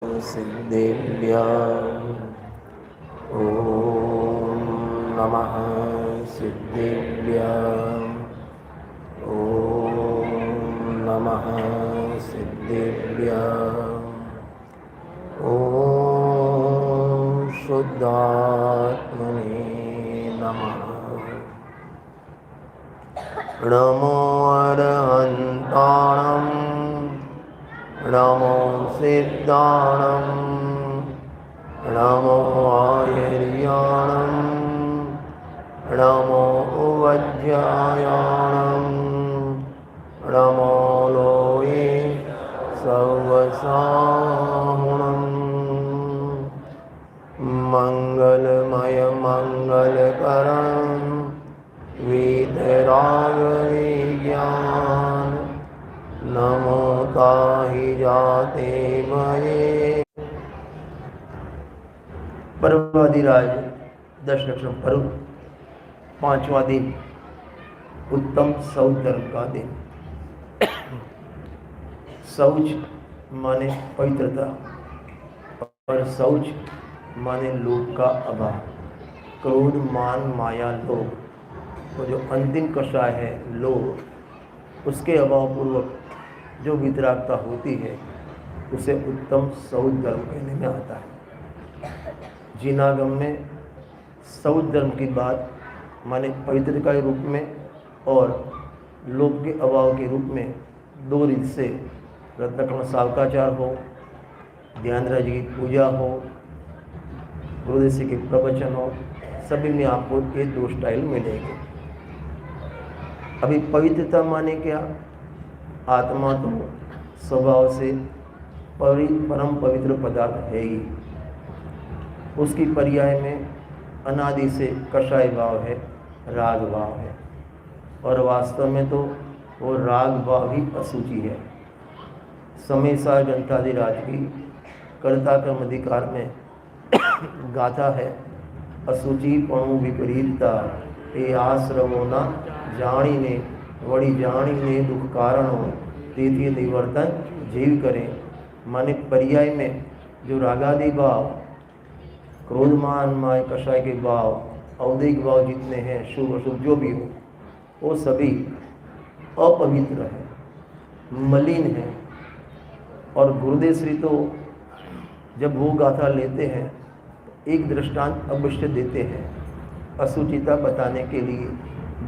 सिद्धेभ्यां ॐ नमः सिद्धेभ्यां ॐ नमः सिद्धेभ्यां ॐ शुद्धात्मने नमः। नमो अरहन्ताणं नमो सिद्धाणं नमो आयर्याणं नमो वज्रायाणं नमो लोये सर्वसाहुणं मंगलमय मंगलकरं वीतरागविज्ञान नमो ताहि जाते मये। पर्वाधिराज दशलक्षण पर्व, पांचवा दिन, उत्तम शौच धर्म का दिन। शौच माने पवित्रता और शौच माने लोभ का अभाव। क्रोध मान माया लोभ, तो जो अंतिम कषाय है लोभ, उसके अभाव पूर्वक जो वितरागता होती है उसे उत्तम शौच धर्म कहने में आता है। जिनागम में शौच धर्म की बात माने पवित्रता के रूप में और लोभ के अभाव के रूप में दो रीत से रत्नकर्ण सावकाचार हो, ध्यानराज की पूजा हो, गुरुदेव के प्रवचन हो, सभी में आपको ये दो स्टाइल मिलेंगे। अभी पवित्रता माने क्या? आत्मा तो स्वभाव से परम पवित्र पदार्थ है ही, उसकी पर्याय में अनादि से कषाय भाव है, राग भाव है, और वास्तव में तो वो राग भाव ही अशुचि है। समय सार ग्रंथाधिराज की कर्ता कर्म अधिकार में गाथा है, अशुचि पणु विपरीतता ए आश्रवो न जाणीने वड़ी जाणीने दुख कारणों तेथी निवर्तन जीव करें। माने पर्याय में जो रागादि भाव, क्रोध मान माय कषाय के भाव, औदिक भाव जितने हैं, शुभ अशुभ जो भी हो, वो सभी अपवित्र है, मलिन है। और गुरुदेव श्री तो जब वो गाथा लेते हैं एक दृष्टांत अवश्य देते हैं। अशुचिता बताने के लिए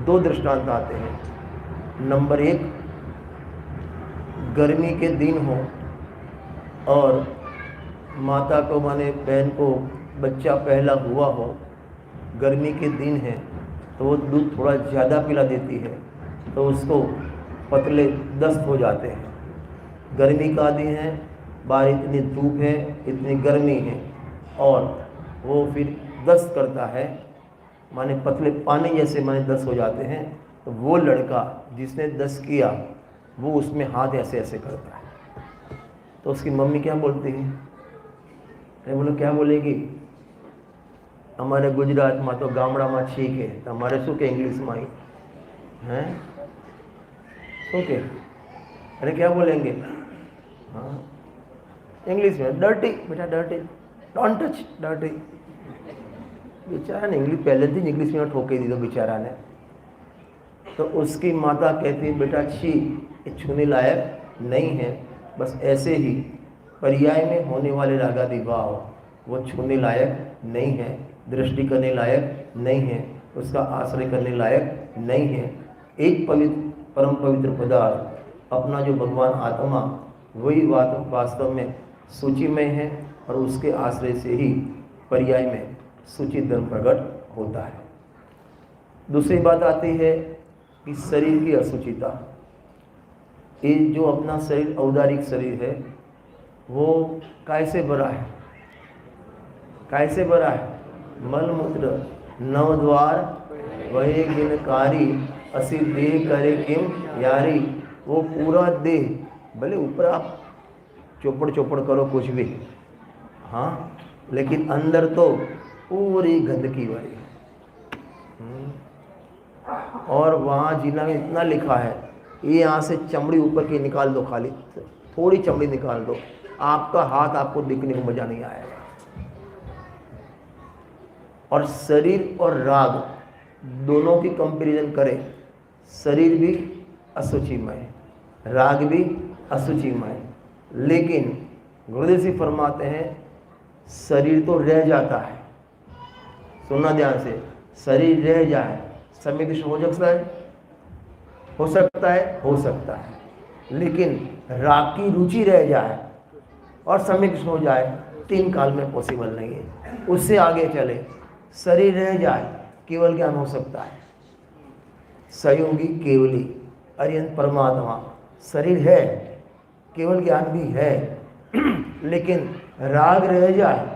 दो दृष्टांत आते हैं। नंबर एक, गर्मी के दिन हो और माता को माने बहन को बच्चा पहला हुआ हो, गर्मी के दिन है तो वो दूध थोड़ा ज़्यादा पिला देती है तो उसको पतले दस्त हो जाते हैं। गर्मी का दिन है, बाहर इतनी धूप है, इतनी गर्मी है और वो फिर दस्त करता है, माने पतले पानी जैसे माने दस्त हो जाते हैं। तो वो लड़का जिसने दस्त किया वो उसमें हाथ ऐसे ऐसे करता है, तो उसकी मम्मी क्या बोलती है? अरे बोलो क्या बोलेगी? हमारे गुजरात में तो गामड़ा में छीक है, तो हमारे शू के इंग्लिश में ही हैं शू के? अरे क्या बोलेंगे? हाँ इंग्लिश में डर्टी, बेटा डर्टी, डोंट टच डर्टी। बेचारा ने इंग्लिश पहले दिन इंग्लिश में ठोके दी तो बेचारा ने। तो उसकी माता कहती है बेटा छी, ये छूने लायक नहीं है। बस ऐसे ही पर्याय में होने वाले रागादि भाव वो छूने लायक नहीं है, दृष्टि करने लायक नहीं है, उसका आश्रय करने लायक नहीं है। एक पवित्र परम पवित्र पदार्थ अपना जो भगवान आत्मा, वही वास्तव में सूचिमय है और उसके आश्रय से ही पर्याय में सूचित धर्म प्रकट होता है। दूसरी बात आती है कि शरीर की अशुचिता। ये जो अपना शरीर औदारिक शरीर है वो कैसे भरा है? कैसे भरा है? मल मूत्र नवद्वार वही गिनकारी असी देह करे किम यारी। वो पूरा देह, भले ऊपर आप चौपड़ चौपड़ करो कुछ भी, हाँ, लेकिन अंदर तो पूरी गंदगी वाली। और वहाँ जिना में इतना लिखा है, ये यहाँ से चमड़ी ऊपर की निकाल दो खाली, थोड़ी चमड़ी निकाल दो, आपका हाथ आपको दिखने को मजा नहीं आएगा। और शरीर और राग दोनों की कंपैरिजन करें, शरीर भी अशुचिमय, राग भी अशुचिमय, लेकिन गुरुदेव जी फरमाते हैं शरीर तो रह जाता है। सुनना ध्यान से, शरीर रह जाए, समय कृष्ण हो सकता है, हो सकता है, हो सकता है, लेकिन राग की रुचि रह जाए और समय कृष्ण हो जाए, 3 काल में पॉसिबल नहीं है। उससे आगे चले, शरीर रह जाए, केवल ज्ञान हो सकता है। सहयोगी केवली अरिहंत परमात्मा, शरीर है, केवल ज्ञान भी है, लेकिन राग रह जाए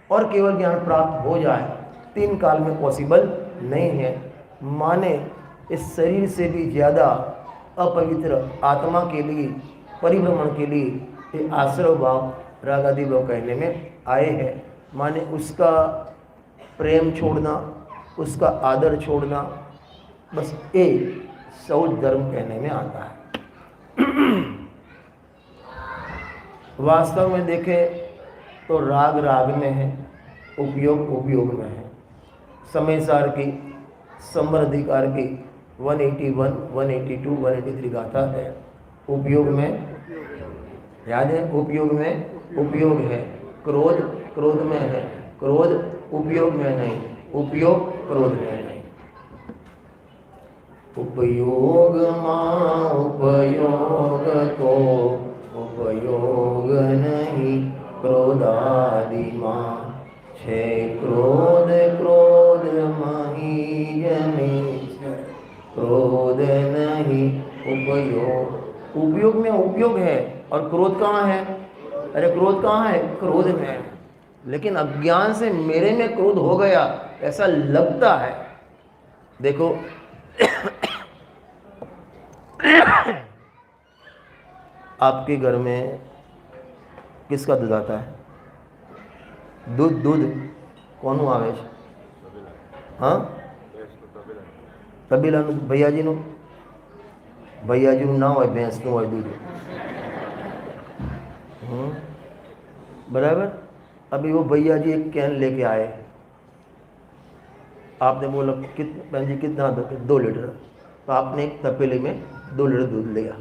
और केवल ज्ञान प्राप्त हो जाए, 3 काल में पॉसिबल नहीं है। माने इस शरीर से भी ज़्यादा अपवित्र आत्मा के लिए, परिभ्रमण के लिए ये आश्रव भाव, राग आदि भाव कहने में आए हैं। माने उसका प्रेम छोड़ना, उसका आदर छोड़ना, बस एक शौच धर्म कहने में आता है। वास्तव में देखें तो राग राग में है, उपयोग उपयोग में है। समय सार की, समृद्धिकार की 181, 182, 183 गाथा है। उपयोग में याद है, उपयोग में उपयोग है। क्रोध क्रोध में है, क्रोध उपयोग में नहीं, उपयोग क्रोध में नहीं। उपयोग मां उपयोग को उपयोग नहीं, क्रोधादि मां छे क्रोध क्रोध मही जने, क्रोध नहीं उपयोग। उपयोग में उपयोग है और क्रोध कहाँ है? अरे क्रोध कहाँ है? क्रोध में है। लेकिन अज्ञान से मेरे में क्रोध हो गया ऐसा लगता है। देखो आपके घर में किसका दूध आता है? दूध दूध કોનું આવે છે? હા, તબેલાનું ભૈયાજીનું. ભૈયાજીનું ના હોય, ભેંસનું હોય दूध. बराबर। अभी वो भैया जी एक कैन लेके आए, आपने बोला बहन जी कितना? 2 लीटर। तो आपने एक तपेले में 2 लीटर दूध लिया,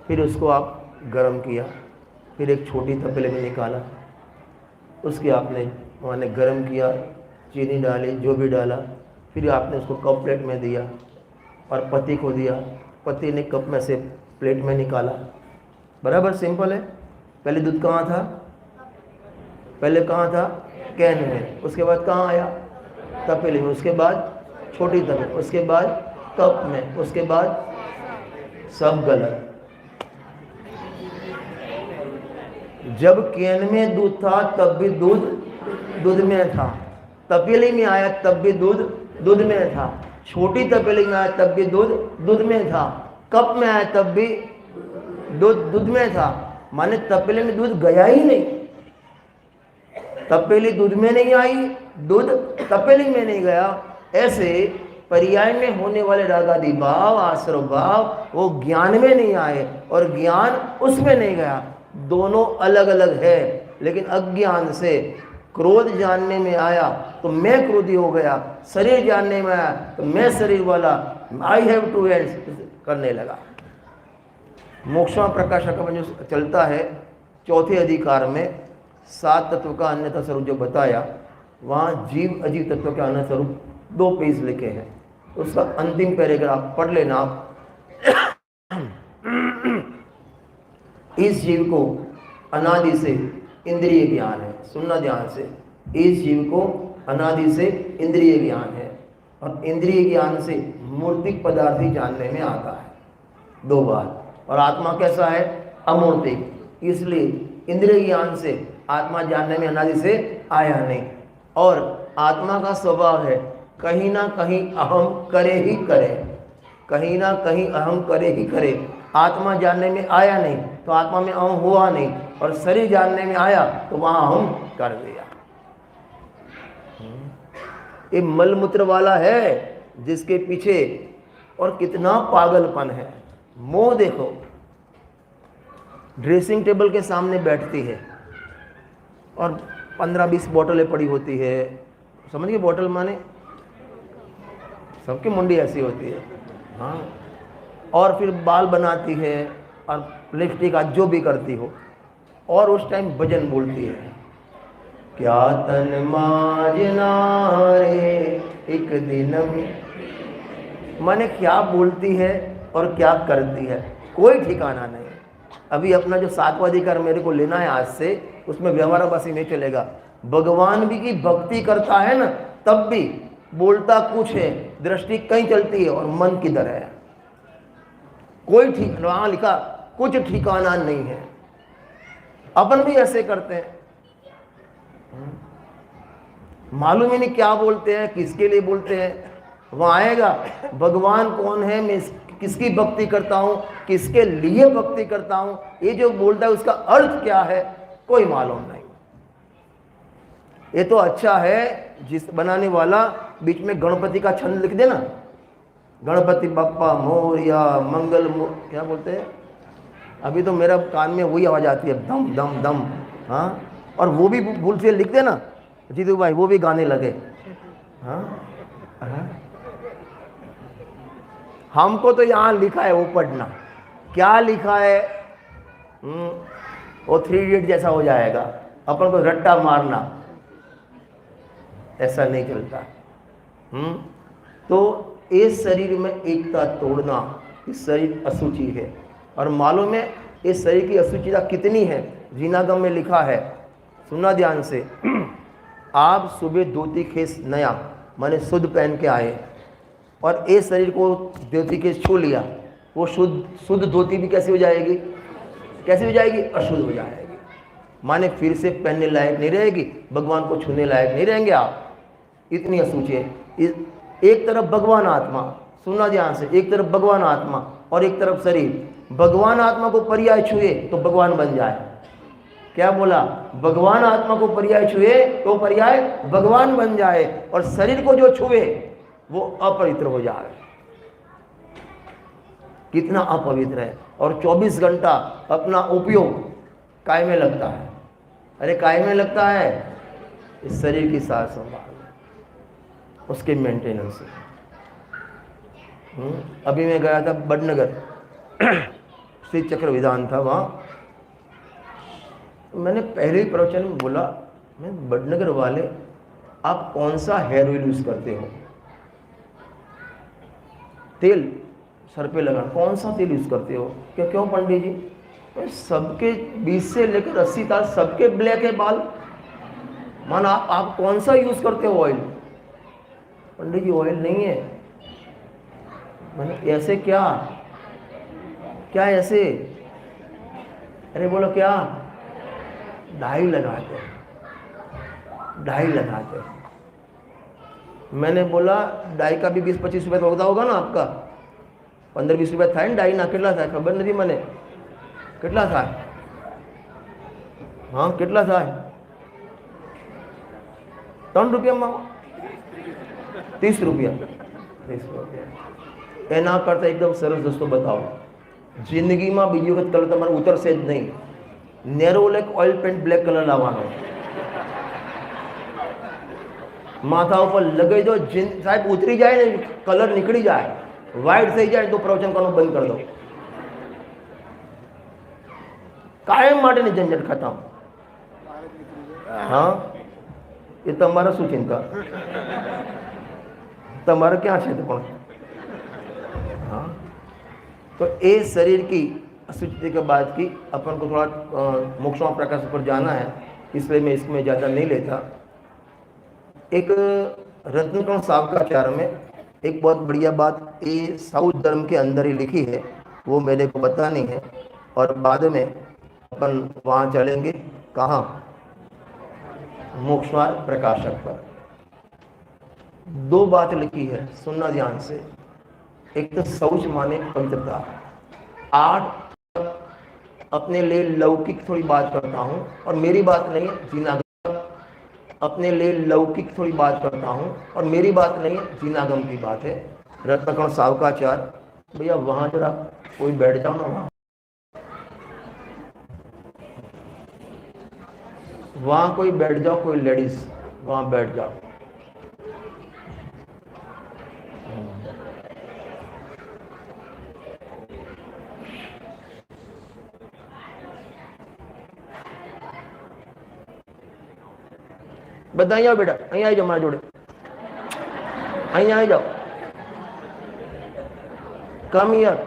फिर उसको आप गर्म किया, फिर एक छोटी तपेले में निकाला, उसके आपने माने गर्म किया, चीनी डाली, जो भी डाला, फिर आपने उसको कप प्लेट में दिया और पति को दिया, पति ने कप में से प्लेट में निकाला। बराबर, सिंपल है। पहले दूध कहाँ था? पहले कहाँ था? कैन में। उसके बाद कहाँ आया? तपेले में। उसके बाद छोटी तपेले, उसके बाद कप में, उसके बाद सब गलत। जब कैन में दूध था तब भी दूध दूध में था, तपेली में आया तब भी दूध दूध में था, छोटी तपेली में आया तब भी दूध दूध में था, कप में आया तब भी दूध दूध में था। माने तपेली में दूध गया ही नहीं, तपेली दूध में नहीं आई, दूध तपेली में नहीं गया। ऐसे पर्याय में होने वाले राग आदि भाव, आश्रव भाव, वो ज्ञान में नहीं आए और ज्ञान उसमें नहीं गया। दोनों अलग अलग है। लेकिन अज्ञान से क्रोध जानने में आया तो मैं क्रोधी हो गया, शरीर जानने में आया तो मैं शरीर वाला, आई हैव 2 हैंड्स करने लगा। मोक्षमा प्रकाशक में जो चलता है 4थे अधिकार में 7 तत्व का अन्यथा स्वरूप जो बताया, वहाँ जीव अजीव तत्व का अन्य स्वरूप 2 पेज लिखे हैं। उसका अंतिम पैराग्राफ पढ़ लेना आप। इस जीव को अनादि से इंद्रिय ज्ञान है, सुनना ध्यान से, इस जीव को अनादि से इंद्रिय ज्ञान है और इंद्रिय ज्ञान से मूर्तिक पदार्थ ही जानने में आता है 2 बार। और आत्मा कैसा है? अमूर्तिक। इसलिए इंद्रिय ज्ञान से आत्मा जानने में अनादि से आया नहीं। और आत्मा का स्वभाव है कहीं ना कहीं अहम करे ही करे, कहीं ना कहीं अहम करे ही करे। आत्मा जानने में आया नहीं तो आत्मा में अहम हुआ नहीं, और शरीर जानने में आया तो वहां अहम कर दिया। ये मलमूत्र वाला है जिसके पीछे, और कितना पागलपन है। मोह देखो, ड्रेसिंग टेबल के सामने बैठती है और 15-20 बोतलें पड़ी होती है, समझ गए? बोतल माने सबकी मुंडी ऐसी होती है, हाँ। और फिर बाल बनाती है और लिपस्टिक आज जो भी करती हो, और उस टाइम भजन बोलती है, क्या तन माजना रे एक दिन में। माने क्या बोलती है और क्या करती है, कोई ठिकाना नहीं। अभी अपना जो 7वां अधिकार मेरे को लेना है आज से, उसमें व्यवहार बस ही नहीं चलेगा। भगवान भी की भक्ति करता है ना, तब भी बोलता कुछ है, दृष्टि कहीं चलती है और मन किधर है, कोई ठीक वहां लिखा कुछ ठिकाना नहीं है। अपन भी ऐसे करते हैं, मालूम ही नहीं क्या बोलते हैं, किसके लिए बोलते हैं। वहां आएगा भगवान कौन है, मैं किसकी भक्ति करता हूं, किसके लिए भक्ति करता हूं, ये जो बोलता है उसका अर्थ क्या है, कोई मालूम नहीं। ये तो अच्छा है जिस बनाने वाला बीच में गणपति का छंद लिख देना, गणपति बप्पा मोरया मंगल क्या बोलते हैं। अभी तो मेरा कान में वही आवाज आती है, दम दम दम, हाँ। और वो भी भूल से लिख देना जीतू भाई, वो भी गाने लगे, हाँ। हमको तो यहाँ लिखा है वो पढ़ना, क्या लिखा है, वो 3 इडियट जैसा हो जाएगा, अपन को रट्टा मारना, ऐसा नहीं चलता। तो इस शरीर में एकता तोड़ना, इस शरीर अशुचि है। और मालूम है इस शरीर की अशुचिता कितनी है, जीनागम में लिखा है, सुनना ध्यान से। आप सुबह धोती खेस नया माने शुद्ध पहन के आए और इस शरीर को धोती खेस छू लिया, वो शुद्ध धोती भी कैसी हो जाएगी, कैसी हो जाएगी, अशुद्ध हो जाएगी। माने फिर से पहनने लायक नहीं रहेगी, भगवान को छूने लायक नहीं रहेंगे आप, इतनी अशुचि है। एक तरफ भगवान आत्मा, सुनना ध्यान से, एक तरफ भगवान आत्मा और एक तरफ शरीर। भगवान आत्मा को पर्याय छुए तो भगवान बन जाए, क्या बोला, भगवान आत्मा को पर्याय छुए तो पर्याय भगवान बन जाए, और शरीर को जो छुए वो अपवित्र हो जाए। कितना अपवित्र है। और 24 घंटा अपना उपयोग काय में लगता है, अरे काय में लगता है, इस शरीर की सार संभाल, उसके मेंटेनेंस। अभी मैं गया था बड़नगर, श्री चक्र विधान था वहाँ। मैंने पहले ही प्रवचन में बोला, मैं बड़नगर वाले आप कौन सा हेयर ऑयल यूज़ करते हो, तेल सर पे लगा, कौन सा तेल यूज़ करते हो, क्या क्यों पंडित जी, सबके 20 से लेकर 80 तक सबके ब्लैक है बाल, माना आप कौन सा यूज़ करते हो ऑयल। पंडित जी ऑयल नहीं है। मैंने ऐसे क्या, क्या ऐसे, अरे बोलो क्या, डाई लगाते, डाई लगाते। मैंने बोला डाई का भी 20-25 रुपये तो होगा ना आपका, 15-20 रुपये था डाई ना, કેટલા થાય ખબર નથી મને, કેટલા થાય, हाँ કેટલા થાય, 3 રૂપિયામાં 30 રૂપિયા, 30 રૂપિયા। એના કરતાં એકદમ સરસ દોસ્તો बताओ, જિંદગીમાં બીજી વખત કલર તમારે ઉતરશે જ નહીં, Nerolac oil pant black colour લાવવાનો, માથા ઉપર લગાવી દો, સાહેબ ઉતરી જાય ને, કલર નીકળી જાય, વ્હાઇટ થઈ જાય તો પ્રવચન કરવાનું બંધ કરી દો, કાયમ માટેની ઝંઝટ ખતમ। હા એ તમારા શું ચિંતા, તમારે ક્યાં છે તો પણ। हाँ तो ये शरीर की अशुद्धि के बाद की अपन को थोड़ा मोक्षमा प्रकाश पर जाना है, इसलिए मैं इसमें ज़्यादा नहीं लेता। एक रत्नकण सावकाचार्य में एक बहुत बढ़िया बात ये साउथ धर्म के अंदर ही लिखी है, वो मेरे को पता नहीं है, और बाद में अपन वहाँ चलेंगे कहाँ, मोक्षमार्ग प्रकाशक पर। 2 बात लिखी है, सुनना ध्यान से। एक तो शौच माने पवित्रता। 8 अपने लिए लौकिक थोड़ी बात करता हूँ, और मेरी बात नहीं है, जीनागम अपने लिए लौकिक थोड़ी बात करता हूँ और मेरी बात नहीं है, जीनागम की बात है। रत्नकण सावकाचार्य, भैया वहाँ जरा कोई बैठ जाओ ना, वहाँ वहां कोई बैठ जाओ, कोई लेडीज वहां बैठ जाओ। બધા અહીંયા બેટા, અહીંયા આવી જાઓ મારા જોડે, અહીંયા આવી જાઓ, કમ હિયર।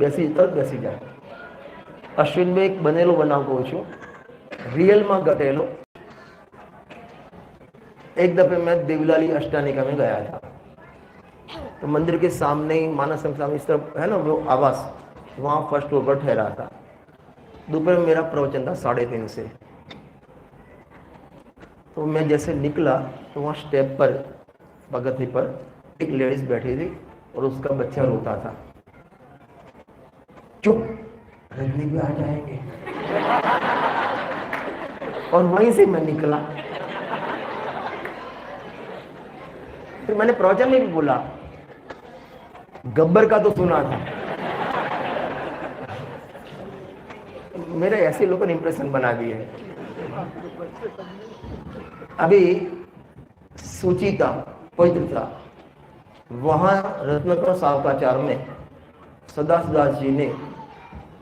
બેસી જાય। અશ્વિનભાઈ એક બનેલો બનાવ કહું છું, रियल में घटेलो। एक दफे मैं देवलाली अष्टानिका में गया था, तो मंदिर के सामने ही मानस संस्थान इस तरफ है ना वो आवास, वहाँ फर्स्ट फ्लोर पर ठहरा था। दोपहर में मेरा प्रवचन था 3:30 से। तो मैं जैसे निकला तो वहाँ स्टेप पर पगथी पर एक लेडीज बैठी थी और उसका बच्चा रोता था। चुप, रजनी भी आ जाएंगे। और वहीं से मैं निकला। फिर मैंने प्रवचन में भी बोला, गब्बर का तो सुना था। मेरे ऐसे लोगों ने इंप्रेशन बना दिए है। अभी सुचिता पवित्रता, वहां रत्नाकर सावकाचार में सदासदास जी ने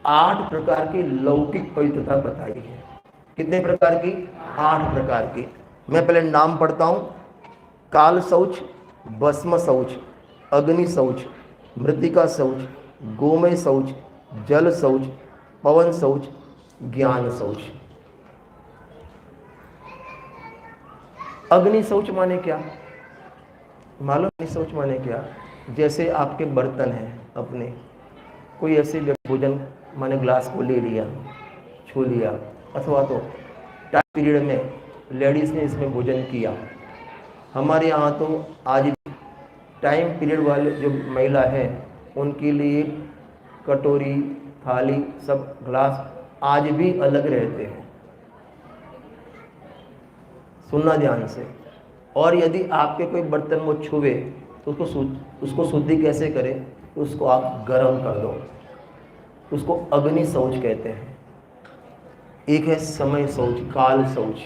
8 प्रकार की लौकिक पवित्रता बताई है। कितने प्रकार की? 8 प्रकार की। मैं पहले नाम पढ़ता हूं। काल शौच, भस्म शौच, अग्नि शौच, मृतिका शौच, गोमय शौच, जल शौच, पवन शौच, ज्ञान शौच। अग्नि शौच माने क्या मालूम? अग्नि शौच माने क्या? जैसे आपके बर्तन हैं अपने, कोई ऐसे भोजन माने ग्लास को ले लिया, छू लिया, अथवा तो टाइम पीरियड में लेडीज ने इसमें भोजन किया। हमारे यहाँ तो आज टाइम पीरियड वाले जो महिला है उनके लिए कटोरी, थाली, सब ग्लास आज भी अलग रहते हैं। सुनना ध्यान से। और यदि आपके कोई बर्तन वो छुए तो उसको शुद्धि कैसे करें? उसको आप गर्म कर दो। उसको अग्नि शौच कहते हैं। एक है समय शौच, काल शौच।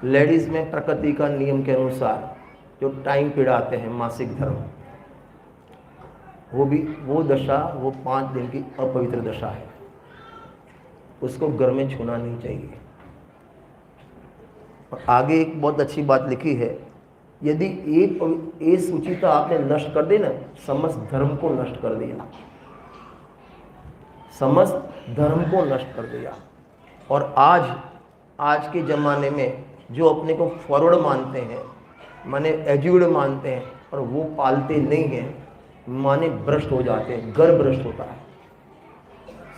लेडीज में प्रकृति का नियम के अनुसार जो टाइम पीरियड आते हैं मासिक धर्म, वो दशा, वो 5 दिन की अपवित्र दशा है। उसको घर में छूना नहीं चाहिए। और आगे एक बहुत अच्छी बात लिखी है, यदि एक सुचिता आपने नष्ट कर दी ना, समस्त धर्म को नष्ट कर दिया, समस्त धर्म को नष्ट कर दिया। और आज के ज़माने में जो अपने को फॉरवर्ड मानते हैं, माने एजुकेटेड मानते हैं, और वो पालते नहीं हैं, माने भ्रष्ट हो जाते हैं, घर भ्रष्ट होता है।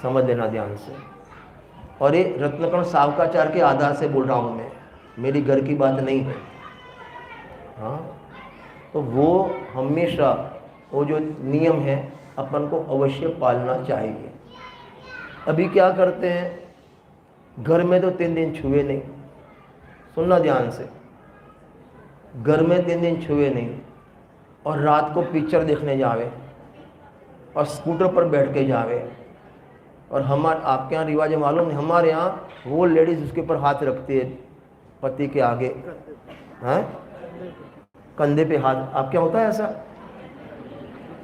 समझ लेना ध्यान से। और ये रत्नकर्ण सावकाचार के आधार से बोल रहा हूँ मैं, मेरी घर की बात नहीं है। हाँ, तो वो हमेशा वो जो नियम है अपन को अवश्य पालना चाहिए। अभी क्या करते हैं, घर में तो 3 दिन छुए नहीं। सुनना ध्यान से, घर में 3 दिन छुए नहीं, और रात को पिक्चर देखने जावे और स्कूटर पर बैठ के जावे। और आपके यहाँ रिवाज मालूम नहीं, हमारे यहाँ वो लेडीज उसके ऊपर हाथ रखती है पति के आगे, हैं, कंधे पे हाथ। आप क्या होता है ऐसा?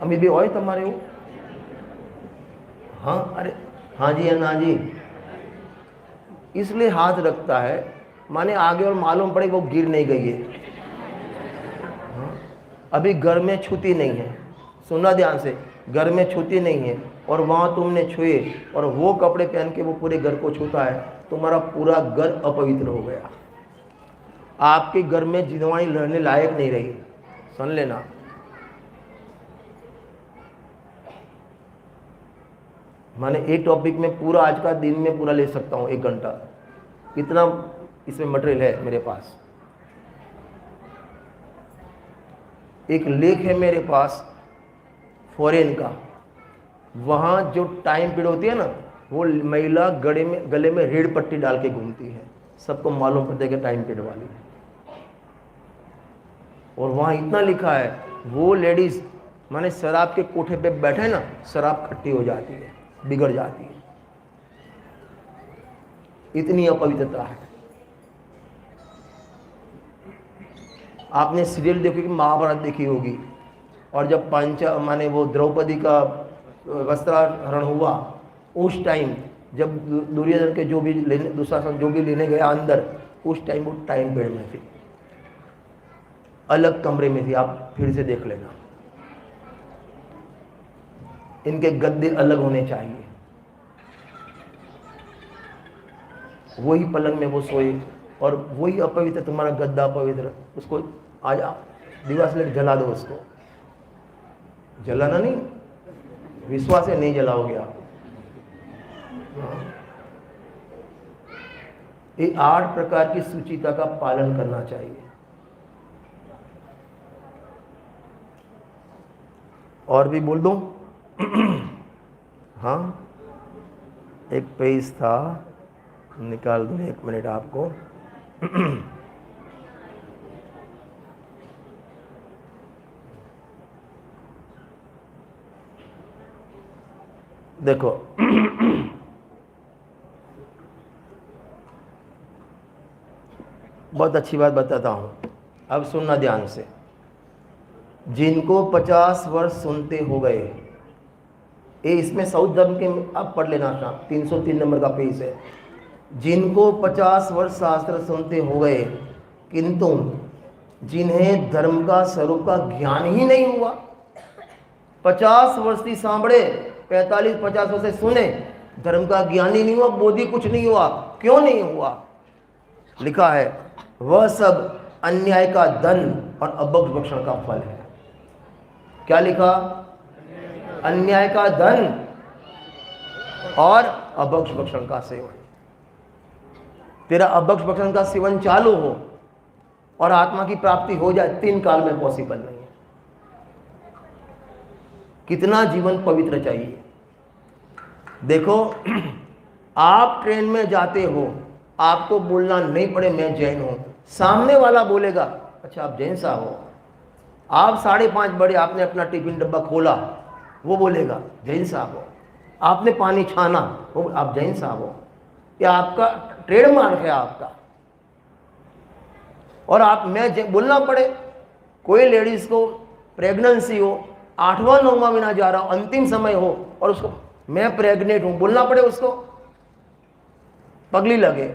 अभी भी हो तुम्हारे वो? हाँ, अरे हाँ जी है ना जी, इसलिए हाथ रखता है, माने आगे और मालूम पड़े वो गिर नहीं गई है। हाँ? अभी घर में छूती नहीं है। सुनना ध्यान से, घर में छूती नहीं है, और वहाँ तुमने छुए और वो कपड़े पहन के वो पूरे घर को छूता है, तुम्हारा पूरा घर अपवित्र हो गया। आपके घर में जिनवाणी रहने लायक नहीं रही। सुन लेना। माने एक टॉपिक में पूरा आज का दिन में पूरा ले सकता हूँ, 1 घंटा, इतना इसमें मटेरियल है मेरे पास। एक लेख है मेरे पास फॉरेन का, वहाँ जो टाइम पीरियड होती है ना, वो महिला गले में रेड पट्टी डाल के घूमती है, सबको मालूम पड़ता है कि टाइम पीरियड वाली है। और वहाँ इतना लिखा है, वो लेडीज माने शराब के कोठे पे बैठे ना, शराब खट्टी हो जाती है, बिगड़ जाती है। इतनी अपवित्रता है। आपने सीरियल देखी कि महाभारत देखी होगी, और जब माने वो द्रौपदी का वस्त्राहरण हुआ, उस टाइम जब दुर्योधन के जो भी दुशासन जो भी लेने गया अंदर, उस टाइम वो टाइम बेड में थी, अलग कमरे में थी। आप फिर से देख लेना, इनके गद्दे अलग होने चाहिए। वही पलंग में वो सोए, और वही अपवित्र तुम्हारा गद्दा अपवित्र, उसको आज दीवार से जला दो। उसको जलाना नहीं, विश्वास से नहीं जलाओगे आप। ये 8 प्रकार की सूचिता का पालन करना चाहिए। और भी बोल दूं? हाँ, एक पेज था, निकाल दूं, 1 मिनट आपको। देखो, बहुत अच्छी बात बताता हूं, अब सुनना ध्यान से। जिनको 50 वर्ष सुनते हो गए, ये इसमें साउथ धर्म के आप पढ़ लेना था, 303 नंबर का पेज है। जिनको 50 वर्ष शास्त्र सुनते हो गए, किंतु जिन्हें धर्म का स्वरूप का ज्ञान ही नहीं हुआ। 50 वर्ष की सांभड़े, 45-50 वर्ष से सुने, धर्म का ज्ञान ही नहीं हुआ, बोधि कुछ नहीं हुआ। क्यों नहीं हुआ? लिखा है, वह सब अन्याय का धन और अभक्ष भक्षण का फल है। क्या लिखा? अन्याय का धन और अभक्ष भक्षण का सेवन। तेरा अभक्ष भक्षण का सेवन चालू हो और आत्मा की प्राप्ति हो जाए, 3 काल में पॉसिबल नहीं है। कितना जीवन पवित्र चाहिए। देखो, आप ट्रेन में जाते हो, आपको बोलना नहीं पड़े मैं जैन हूं, सामने वाला बोलेगा अच्छा आप जैन साहब हो। आप 5:30 बजे आपने अपना टिफिन डब्बा खोला, वो बोलेगा जैन साहब हो। आपने पानी छाना, वो आप जैन साहब हो। ये आपका ट्रेडमार्क है आपका। और आप मैं बोलना पड़े, कोई लेडीज को प्रेगनेंसी हो, 8वां-9वां महीना जा रहा हो, अंतिम समय हो, और उसको मैं प्रेग्नेंट हूं बोलना पड़े, उसको पगली लगे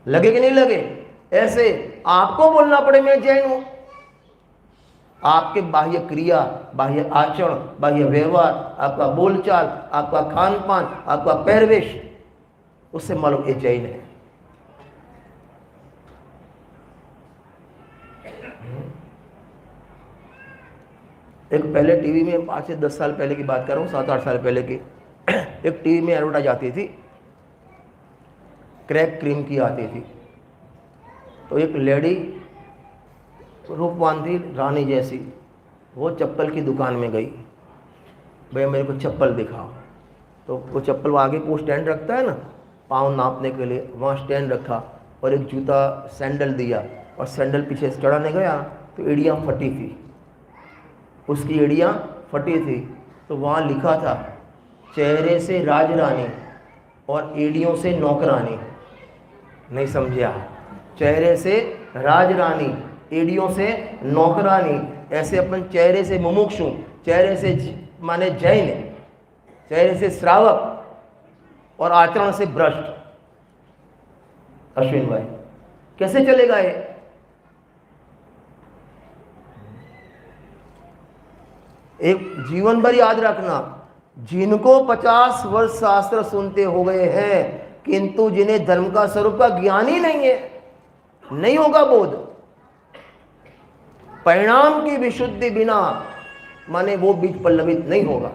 कि नहीं लगे? ऐसे आपको बोलना पड़े मैं जैन हूं। आपके बाह्य क्रिया, बाह्य आचरण, बाह्य व्यवहार, आपका बोलचाल, आपका खान पान, आपका पहरवेश, उससे मालूम ये जैन है। एक पहले टीवी में, 5 से 10 साल पहले की बात कर रहा हूँ, 7-8 साल पहले की, एक टीवी में एडवर्टाइज आती थी, क्रैक क्रीम की आती थी। तो एक लेडी रूपवान थी, रानी जैसी, वो चप्पल की दुकान में गई, भैया मेरे को चप्पल दिखाओ। तो वो चप्पल आगे को स्टैंड रखता है ना पाँव नापने के लिए, वहाँ स्टैंड रखा और एक जूता सैंडल दिया, और सैंडल पीछे से चढ़ाने गया तो एड़ियाँ फटी थी, उसकी एड़ियाँ फटी थी। तो वहाँ लिखा था, चेहरे से राजरानी और एड़ियों से नौकरानी। नहीं समझे आप? चेहरे से राजरानी, एड़ियों से नौकरानी। ऐसे अपन चेहरे से मुमुक्षु, चेहरे से माने जैन, चेहरे से श्रावक और आचरण से भ्रष्ट। अश्विन भाई कैसे चलेगा ये? एक जीवन भर याद रखना, जिनको 50 वर्ष शास्त्र सुनते हो गए हैं, किंतु जिन्हें धर्म का स्वरूप का ज्ञान ही नहीं है, नहीं होगा बोध। परिणाम की विशुद्धि बिना माने वो बीज पल्लवित नहीं होगा।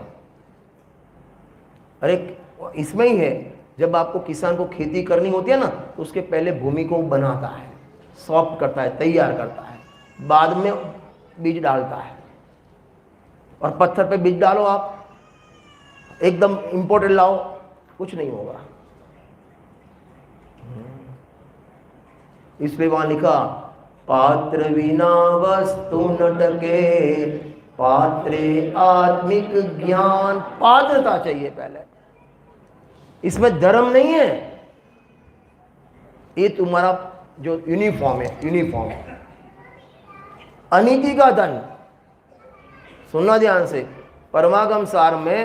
अरे इसमें ही है, जब आपको किसान को खेती करनी होती है ना, तो उसके पहले भूमि को बनाता है, सॉफ्ट करता है, तैयार करता है, बाद में बीज डालता है। और पत्थर पे बीज डालो आप, एकदम इंपोर्टेड लाओ, कुछ नहीं होगा। इसलिए वहां लिखा, पात्र बिना वस्तु न टके, पात्रे आत्मिक ज्ञान, पात्रता चाहिए पहले, इसमें धर्म नहीं है। ये तुम्हारा जो यूनिफॉर्म है, यूनिफॉर्म है। अनीति का धन, सुनना ध्यान से, परमागम सार में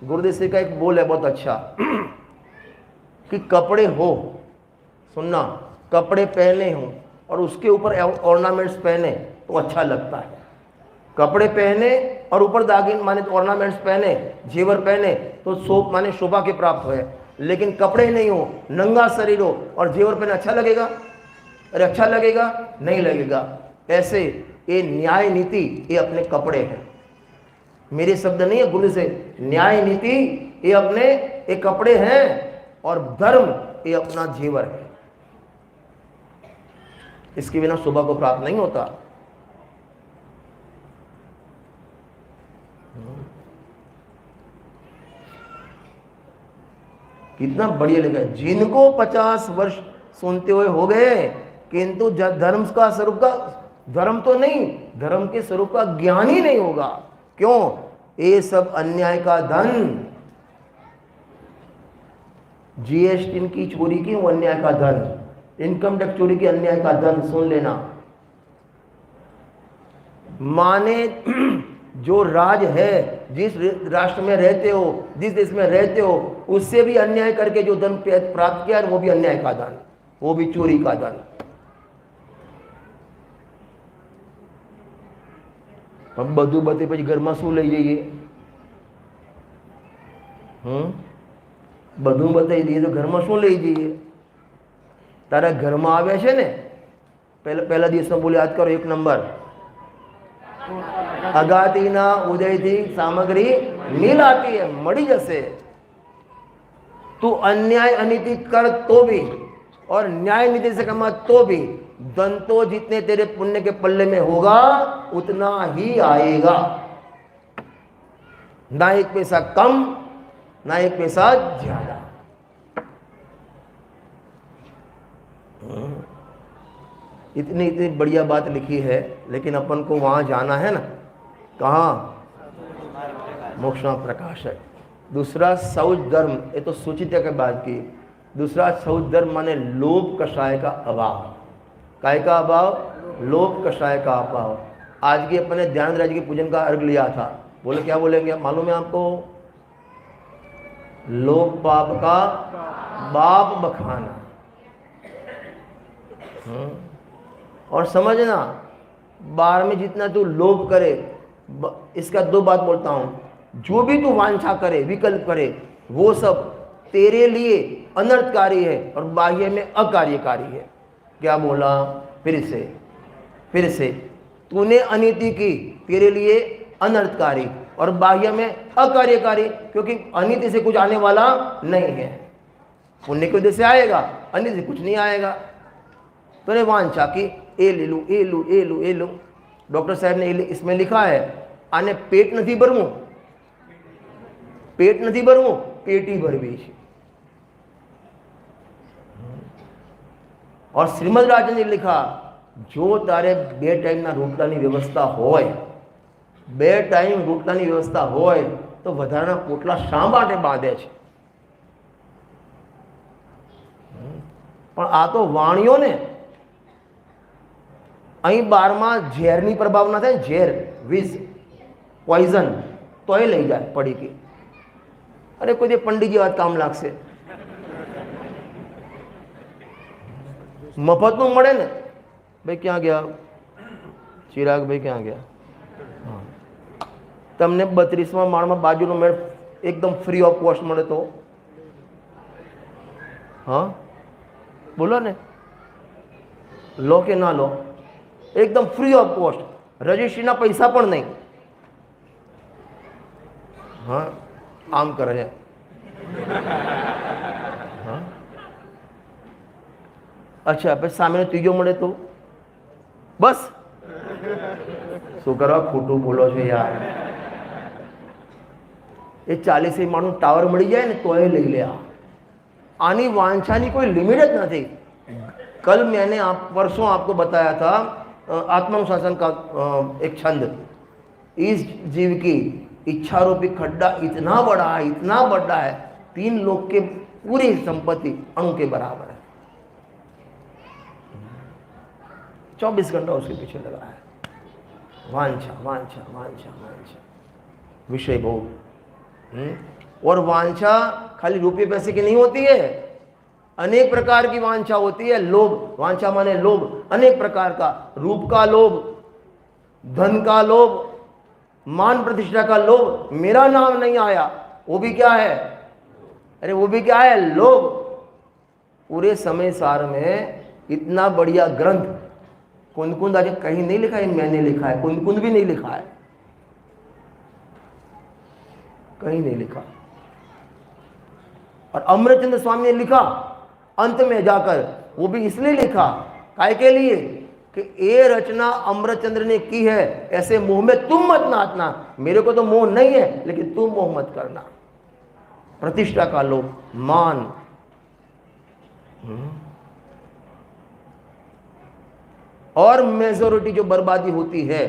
गुरुदेव श्री का एक बोल है बहुत अच्छा कि कपड़े हो, सुनना, कपड़े पहने हो और उसके ऊपर ऑर्नामेंट्स पहने तो अच्छा लगता है। कपड़े पहने और ऊपर दागिन माने ऑर्नामेंट्स पहने, जेवर पहने तो माने शोभा के प्राप्त हो। लेकिन कपड़े नहीं हो, नंगा शरीर हो और जेवर पहने अच्छा लगेगा? अरे अच्छा लगेगा? नहीं लगेगा। ऐसे ये न्याय नीति ये अपने कपड़े हैं, मेरे शब्द नहीं है गुरु से। न्याय नीति ये अपने ये कपड़े हैं और धर्म ये अपना जेवर है। इसके बिना शोभा को प्राप्त नहीं होता। कितना बढ़िया लगा। जिनको 50 वर्ष सुनते हुए हो गए किंतु धर्म का स्वरूप का, धर्म तो नहीं, धर्म के स्वरूप का ज्ञान ही नहीं होगा। क्यों? ये सब अन्याय का धन, जीएसटी की चोरी की वो अन्याय का धन, इनकम टैक्स चोरी की अन्याय का धन। सुन लेना, माने जो राज है, जिस राष्ट्र में रहते हो, जिस देश में रहते हो, उससे भी अन्याय करके जो धन प्राप्त किया वो भी अन्याय का धन, वो भी चोरी का धन। हम બધું બતે પછી ઘરમાં શું લઈ જઈએ? બધું બતાવી દઈએ તો ઘરમાં શું લઈ જઈએ? તારા ઘરમાં આવે છે ને, પહેલા દિવસમાં બોલે યાદ કરો, 1 નંબર અગાતીના ઉદયથી સામગ્રી મિલાતી है, મળી જશે। तू अन्याय अनीति कर तो भी और न्याय नीति से कमा तो भी धन तो जितने तेरे पुण्य के पल्ले में होगा उतना ही आएगा, ना 1 पैसा कम ना 1 पैसा ज्यादा। इतनी इतनी बढ़िया बात लिखी है, लेकिन अपन को वहां जाना है ना। कहाँ? मोक्ष प्रकाश है। दूसरा शौच धर्म, ये तो सूचित के बाद की। दूसरा शौच धर्म माने लोभ कषाय का अभाव। काय का अभाव? लोभ कषाय का अभाव। आज की अपने ध्यान राज के पूजन का अर्घ लिया था, बोले क्या बोलेंगे मालूम है आपको? लोभ पाप का बाप बखाना। और समझना, बार में जितना तू लोभ करे, इसका 2 बात बोलता हूं, जो भी तू वांछा करे, विकल्प करे, वो सब तेरे लिए अनर्थकारी है और बाह्य में अकार्यकारी है। क्या बोला? फिर से तूने अनीति की, तेरे लिए अनर्थकारी और बाह्य में अकार्यकारी, क्योंकि अनीति से कुछ आने वाला नहीं है। पुण्य के उद्देश्य से आएगा, अनीति से कुछ नहीं आएगा। तूने वांछा कि ए ले लूं, ए लूं, ए लूं, ए लूं। डॉक्टर साहब ने इसमें लिखा है, आने पेट नहीं भरवू, पेट नहीं भरवू, पेटी भरवी है। और श्रीमद राजन ने लिखा, जो तारे 2 टाइमना रोटलानी व्यवस्था होय, 2 टाइम रोटलानी व्यवस्था होय तो વધારાના પોટલા શા માટે બાંધે છે? પણ આ તો વાણીઓ ને, અહીં 12માં ઝેરની પ્રભાવ ના થાય, ઝેર, વિષ, પોઈઝન, તોય લઈ જાય પડી કે અરે કોઈ દે પંડિતજી વાત કામ લાગશે। મફતનું મળે ને, ભાઈ ક્યાં ગયા ચિરાગ ભાઈ, ક્યાં ગયા? હા, તમને 32મા માળમાં બાજુનો મેળ એકદમ ફ્રી ઓફ કોસ્ટ મળે તો? હા બોલો ને, લો કે ના લો? एकदम फ्री ऑफ कॉस्ट, रजिस्ट्री पैसा पण नहीं। हाँ आम करे हाँ अच्छा, પછી સામેનો ત્રીજો મળે તો બસ શું કરવા? ખોટું બોલો છો યાર। એ 40 માણું ટાવર મળી જાય ને તોય લઈ લે। આની વાંછાની કોઈ લિમિટ જ નથી। कल मैंने परसों आपको बताया था आत्मानुशासन का एक छंद। इस जीव की इच्छा रूपी खड्डा इतना बड़ा है, इतना बड़ा है, 3 लोक के पूरी संपत्ति अणु के बराबर है। 24 घंटा उसके पीछे लगा है। वांछा वांछा वांछा वांछा, विषय भोग। और वांछा खाली रुपये पैसे की नहीं होती है, अनेक प्रकार की वांछा होती है। लोभ, वांछा माने लोभ, अनेक प्रकार का। रूप का लोभ, धन का लोभ, मान प्रतिष्ठा का लोभ। मेरा नाम नहीं आया, वो भी क्या है? अरे वो भी क्या है? लोभ। पूरे समय सार में इतना बढ़िया ग्रंथ कुंद आज कहीं नहीं लिखा है, मैंने लिखा है, कुंद भी नहीं लिखा है, कहीं नहीं लिखा। और अमृतचंद्र स्वामी ने लिखा अंत में जाकर, वो भी इसलिए लिखा, काय के लिए कि ये रचना अमृतचंद्र ने की है, ऐसे मोह में तुम मत नाचना। मेरे को तो मोह नहीं है, लेकिन तुम मोह मत करना। प्रतिष्ठा का लोभ, मान। और मेजोरिटी जो बर्बादी होती है,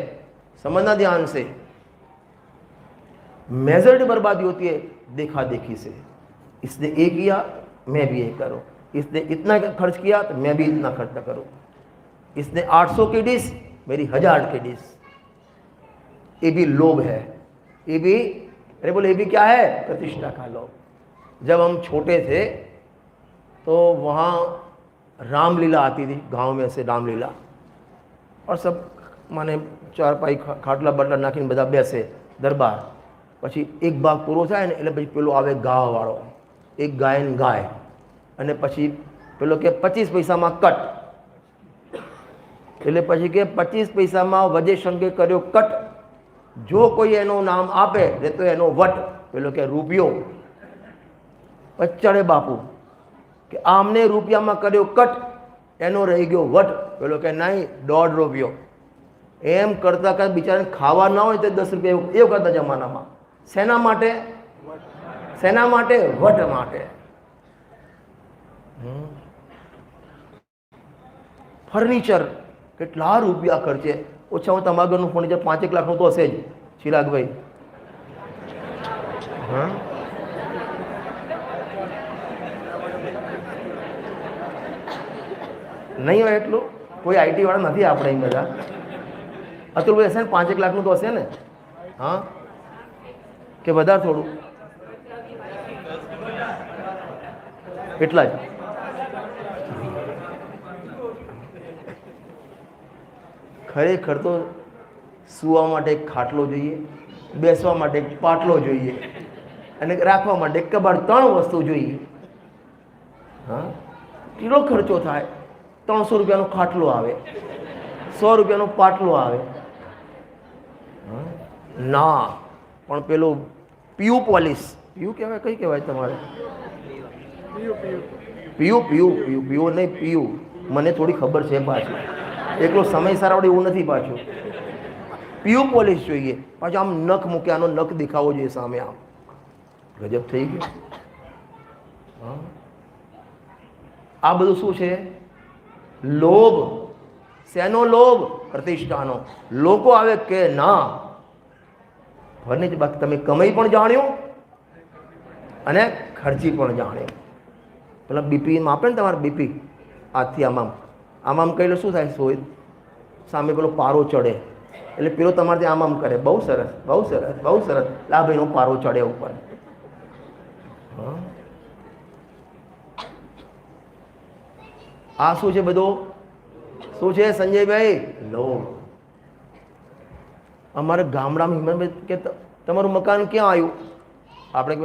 समझना ध्यान से, मेजोरिटी बर्बादी होती है देखा देखी से। इसने ये किया, मैं भी ये करूं। इसने इतना खर्च किया तो मैं भी इतना खर्च करूं। इसने 800 की डिश, मेरी 1000 की डिश। ये भी लोभ है, ये भी, अरे बोले ये भी क्या है? प्रतिष्ठा का लोभ। जब हम छोटे थे तो वहाँ रामलीला आती थी, गांव में से रामलीला, और सब माने चारपाई खाटला बाटला नाखीने બધા બેસે દરબાર। પછી એક ભાગ પૂરો થાય ને એટલે પછી પેલો આવે ગાવાવાળો, એક ગાયન ગાય, અને પછી પેલો કે 25 પૈસામાં કટ, એટલે પછી કે 25 પૈસામાં વજે સંગે કર્યો કટ, જો કોઈ એનું નામ આપે એટલે તો એનો વટ, પેલો કે રૂપિયો। પછી ચડે બાપુ કે આમને રૂપિયામાં કર્યો કટ, એનો રહી ગયો વટ, પેલો કે નહીં 1.5 રૂપિયો। એમ કરતા કરતા બિચારાને ખાવા ના હોય તો 10 રૂપિયા એવું કરતા જમાનામાં। શેના માટે? શેના માટે? વટ માટે। ફર્નિચર કેટલા રૂપિયા ખર્ચે? ઓછામાં તમારા ઘરનું ફર્નિચર 5-1 લાખનું તો હશે જ, ચિરાગભાઈ। હા, નહીં હોય એટલું? કોઈ આઈટી વાળા નથી આપણે અહીં બધા? અતુલભાઈ હશે ને 5-1 લાખનું તો હશે ને? હા, કે વધારે થોડું? એટલા જ? ખરેખર તો સૂવા માટે એક ખાટલો જોઈએ, બેસવા માટે એક પાટલો જોઈએ, અને રાખવા માટે એક કબાટ, 3 વસ્તુ જોઈએ। હા, કેટલો ખર્ચો થાય? 300 રૂપિયાનો ખાટલો આવે, 100 રૂપિયાનો પાટલો આવે। ના, પણ પેલું પીયુ પોલિશ, પીયુ કહેવાય, કઈ કહેવાય તમારે? પીયુ પીયુ પીયુ પીયુ નહીં, પીયુ મને થોડી ખબર છે પાછું, એકલો સમય સારાવડે એવું નથી પાછું। પીયુ પોલિશ જોઈએ, પાછું આમ નખ મૂક્યાનો નખ દેખાવો જોઈએ સામે, આમ ગજબ થઈ ગયું। આ બધું શું છે? લોભ। શેનો લોભ? પ્રતિષ્ઠાનો। લોકો આવે કે ના ફર્નિચર, બાકી તમે કમાઈ પણ જાણ્યું અને ખર્ચી પણ જાણ્યું। પેલા બીપી માપે ને, તમારે બીપી આજથી આમ આમ કહેલો શું થાય? સોય સામે પેલો પારો ચડે એટલે પેલો તમારે ત્યાં આમ કરે, બહુ સરસ બહુ સરસ બહુ સરસ, લા ભાઈનો પારો ચડે ઉપર। આ શું છે બધું? શું છે સંજયભાઈ? લોભ। અમારે ગામડામાં હિંમતભાઈ કે તમારું મકાન ક્યાં આવ્યું? આપણે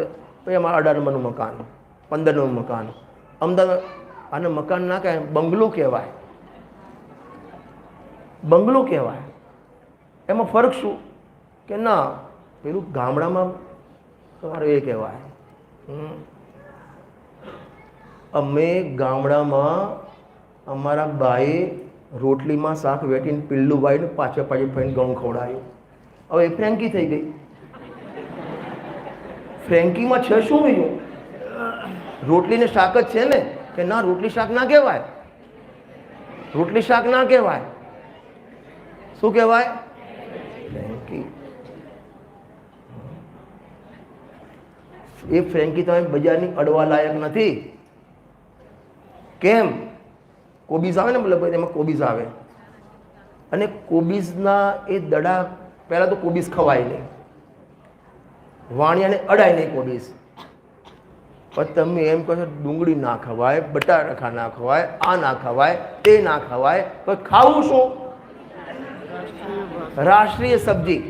ભાઈ અમારા 18 નંબરનું મકાન, 15 નંબરનું મકાન, અમદાવાદ। આને મકાન ના કહેવાય, બંગલો કહેવાય, બંગલો કહેવાય। એમાં ફરક શું? કે ના, પેલું ગામડામાં તમારે એ કહેવાય। અમે ગામડામાં અમારા બાએ રોટલીમાં શાક વેટીને પીલું વાળીને પાછળ ફરીને ઘઉં ખવડાવ્યું। હવે ફ્રેન્કી થઈ ગઈ। ફ્રેન્કીમાં છે શું બીજું? રોટલીને શાક જ છે ને? કે ના, રોટલી શાક ના કહેવાય, રોટલી શાક ના કહેવાય, શું કહેવાય? ફ્રેન્કી। એ ફ્રેન્કી તમે બજારની અડવા લાયક નથી. કેમ? કોબીઝ આવે ને, મતલબ એમાં કોબીઝ આવે, અને કોબીઝના એ દડા, પહેલાં તો કોબીઝ ખવાય નહીં, વાણિયાને અડાય નહીં કોબીઝ. પણ તમે એમ કહો છો ડુંગળી ના ખવાય, બટાકા ના ખવાય, આ ના ખવાય, તે ના ખવાય, પણ ખાવું શું? રાષ્ટ્રીય સબ્જી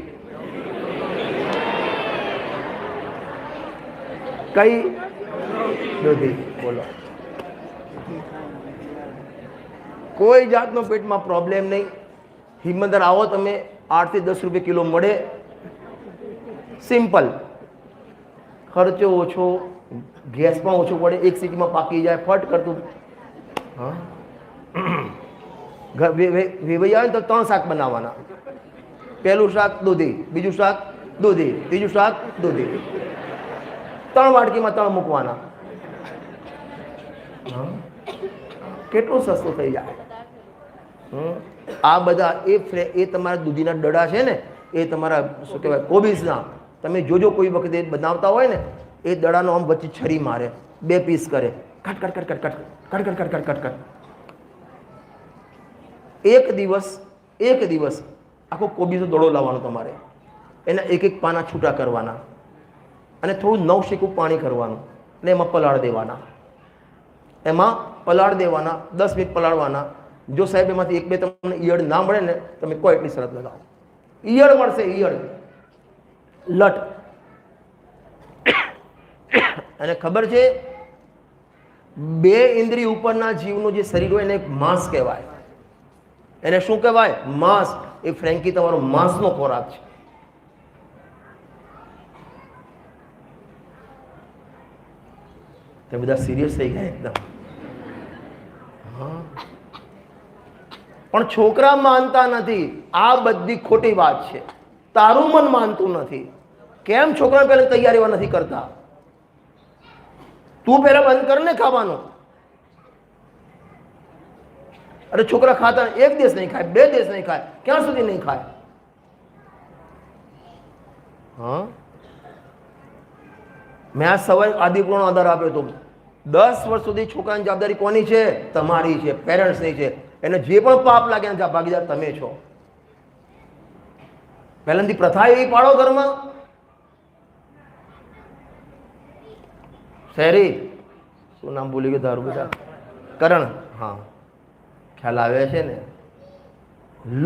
કઈ? દૂધી. બોલો, કોઈ જાતનો પેટમાં પ્રોબ્લેમ નહીં. હિંમતનગર આવો તમે, 8 થી 10 રૂપિયા કિલો મળે, સિમ્પલ, ખર્ચો ઓછો, ગેસ પણ ઓછો પડે, એક સીટીમાં પાકી જાય ફટ કરતું. હા, વેવાઈ આવે ને તો 3 શાક બનાવવાના. પહેલું શાક દૂધી, બીજું શાક દૂધી, ત્રીજું શાક દૂધી, 3 વાટકીમાં 3 મૂકવાના. કેટલું સસ્તું થઈ જાય. આ બધા એ તમારા દૂધીના દડા છે ને, એ તમારા શું કહેવાય કોબીઝના, તમે જોજો કોઈ વખતે બનાવતા હોય ને, એ દડાનો આમ વચ્ચે છરી મારે, 2 પીસ કરે, cut cut cut cut cut cut cut cut cut cut. એક દિવસ આખો કોબીઝનો દડો લાવવાનો તમારે, એના એક પાના છૂટા કરવાના, અને થોડું નવશેકું પાણી કરવાનું, અને એમાં પલાળ દેવાના. 10 મિનિટ પલાળવાના. જો સાહેબ એમાંથી 1-2 તમને ઈયળ ના મળે ને, તમે કોઈ એટલી શરત લગાવો, ઈયળ મળશે, ઈયળ લટ. અને ખબર છે, 2 ઇન્દ્રિય ઉપરના જીવનું જે શરીર હોય એને માંસ કહેવાય. એને શું કહેવાય? માંસ. એ ફ્રેન્કી તમારો માંસનો ખોરાક છે. તે બધા સિરિયસ થઈ ગયા એકદમ. પણ છોકરા માનતા નથી. આ બધી ખોટી વાત છે. તારું મન માનતું નથી. કેમ છોકરા પહેલા તૈયારીઓ નથી કરતા? તું પહેલા બંધ કર ને ખાવાનું. અરે છોકરા ખાતા 1 દિવસ નહીં ખાય, 2 દિવસ નહીં ખાય, ક્યાં સુધી નહીં ખાય? હા, મેં આ સવારે આદિપુરનો આધાર આપ્યો હતો. 10 વર્ષ સુધી છોકરાની જવાબદારી કોની છે? તમારી છે, પેરેન્ટ્સની છે. એને જે પણ પાપ લાગે ને ભાગીદાર તમે છો. પહેલાથી પ્રથા એવી પાડો ઘરમાં. શહેરી, શું નામ ભૂલી ગયો તારું બેટા? કરણ. હા, ખ્યાલ આવે છે ને?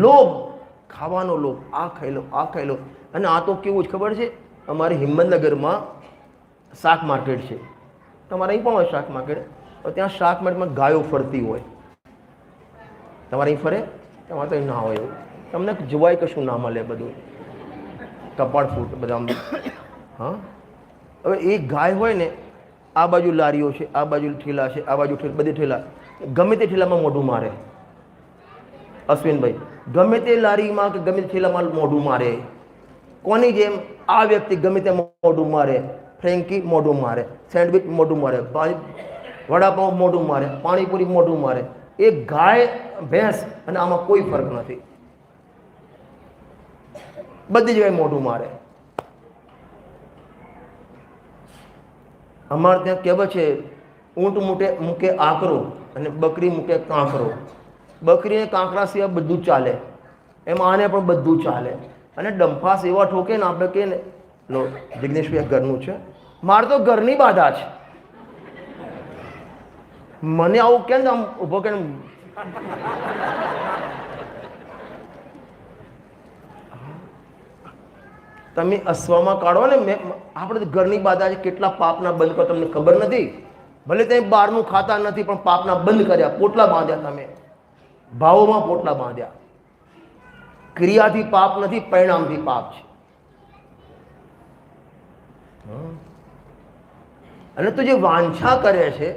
લોભ, ખાવાનો લોભ, આ ખાઈ લો, આ ખાઈ લો. અને આ તો કેવું જ ખબર છે, અમારે હિંમતનગરમાં શાક માર્કેટ છે. તમારે અહીં પણ હોય શાક માર્કેટ, તો ત્યાં શાક માર્કેટમાં ગાયો ફરતી હોય. તમારે અહીં ફરે? તમારે તો અહીં ના હોય એવું. તમને જોવાય કશું ના મળે, બધું કપાળ ફૂટ બધા. હા, હવે એ ગાય હોય ને, આ બાજુ લારીઓ છે, આ બાજુ ઠેલા છે, આ બાજુ બધી ઠેલા, ગમે તે ઠેલામાં મોઢું મારે. અશ્વિનભાઈ, ગમે તે લારીમાં કે ગમે તે ઠેલામાં મોઢું મારે. કોની જેમ? આ વ્યક્તિ ગમે તે મોઢું મારે. ફ્રેન્કી મોઢું મારે, સેન્ડવિચ મોઢું મારે, વડાપાઉં મોઢું મારે, પાણીપુરી મોઢું મારે. એ ગાય, ભેંસ અને આમાં કોઈ ફરક નથી. બધી જગ્યાએ મોઢું મારે. અમારે ત્યાં કહેવત છે, ઊંટ મૂકે આકરો અને બકરી મૂકે કાંકરો. બકરીને કાંકરા સિવાય બધું ચાલે, એમાં આને પણ બધું ચાલે. અને ડંફાસ એવા ઠોકે ને, આપણે કહે ને, લો જિગ્નેશભાઈ ઘરનું છે, મારે તો ઘરની બાધા છે. મને આવું કેમ આમ ઉભો કે તમે અસવામાં કાઢો ને. આપણે ઘરની બાધા છે, કેટલા પાપના બંધ કરો તમને ખબર નથી? ભલે તમે બહારનું ખાતા નથી, પણ પાપના બંધ કર્યા, પોટલા બાંધ્યા. તમે ભાવોમાં પોટલા બાંધ્યા. ક્રિયાથી પાપ નથી, પરિણામથી પાપ છે. અને તો જે વાંછા કરે છે,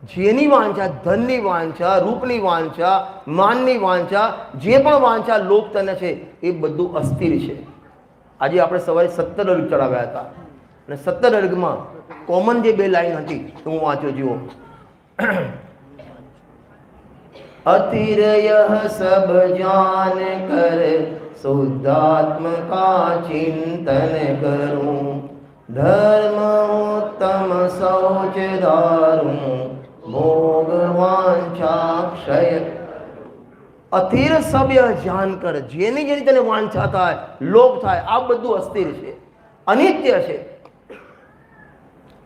જેની વાંછા, ધનની વાંછા, રૂપની વાંછા, માનની વાંછા, જે પણ વાંછા લોક તને છે, એ બધું અસ્થિર છે. આજે આપણે સવારે 17 અર્ઘ ચડાવ્યા હતા, અને 17 અર્ઘમાં કોમન જે 2 લાઈન હતી તો હું વાંચ્યો. જુઓ, અતિરયઃ સબ જાન કર શુદ્ધાત્મ કા ચિંતન કરું, धर्म उत्तम शौच दारुं भोग वांछा क्षय। અસ્થિર સભ્ય જાણકર, જેની જેની તને વાંછા થાય, લોભ થાય, આ બધું અસ્થિર છે, અનિત્ય છે.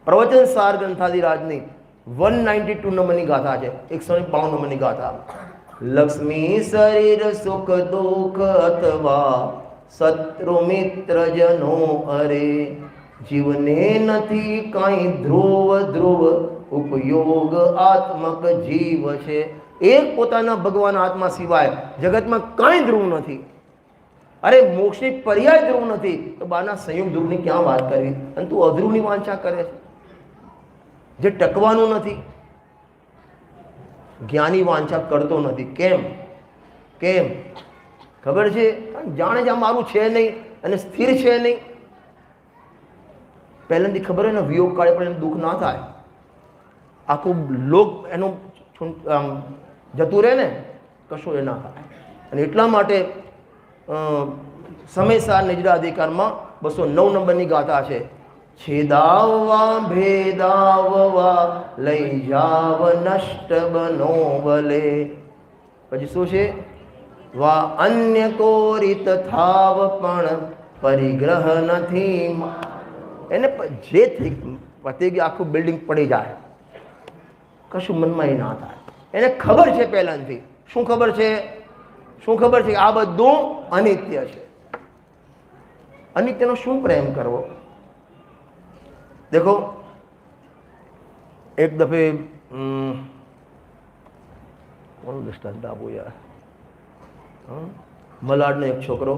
પ્રવચન સાર ગ્રંથાધિરાજની 192 નંબરની ગાથા છે, 152 નંબરની ગાથા. લક્ષ્મી શરીર સુખ દુઃખ અથવા શત્રુ મિત્ર જનો અરે, જીવને નથી કાંઈ ધ્રુવ ધ્રુવ ઉપયોગ આત્મક જીવ છે. એક પોતાના ભગવાન આત્મા સિવાય જગતમાં કાંઈ ધ્રુવ નથી. અરે મોક્ષની પર્યાય ધ્રુવ નથી તો બારના સંયુક્ત ધ્રુવની ક્યાં વાત કરવી? અને તું અધ્રુવની વાંચા કરે છે, જે ટકવાનું નથી. જ્ઞાની વાંચા કરતો નથી. કેમ? કેમ ખબર છે? જાણે જ આ મારું છે નહીં અને સ્થિર છે નહીં. પહેલાંથી ખબર હોય ને, વિયોગ કાળે પણ એને દુઃખ ના થાય, આખું લોક એનું જતું રહે ને, કશું એ ના થાય. અને એટલા માટે સમયસાર નિજરા અધિકારમાં 209 નંબરની ગાથા છે. છેદાવવા ભેદાવવા લઈ જાવ નષ્ટ બનો બલે. પછી શું છે? વા અન્ય કોરિત થાવ પણ પરિગ્રહ નથી. એને જે થઈ પતી ગયું, આખું બિલ્ડિંગ પડી જાય, કશું મનમાં એ ના થાય. એને ખબર છે પહેલાંથી. શું ખબર છે? શું ખબર છે? આ બધું અનિત્ય છે. અનિત્યનો શું પ્રેમ કરવો? देखो एक दफे कौन दृष्टांत आपको यार, मलाड ने एक छोकरो,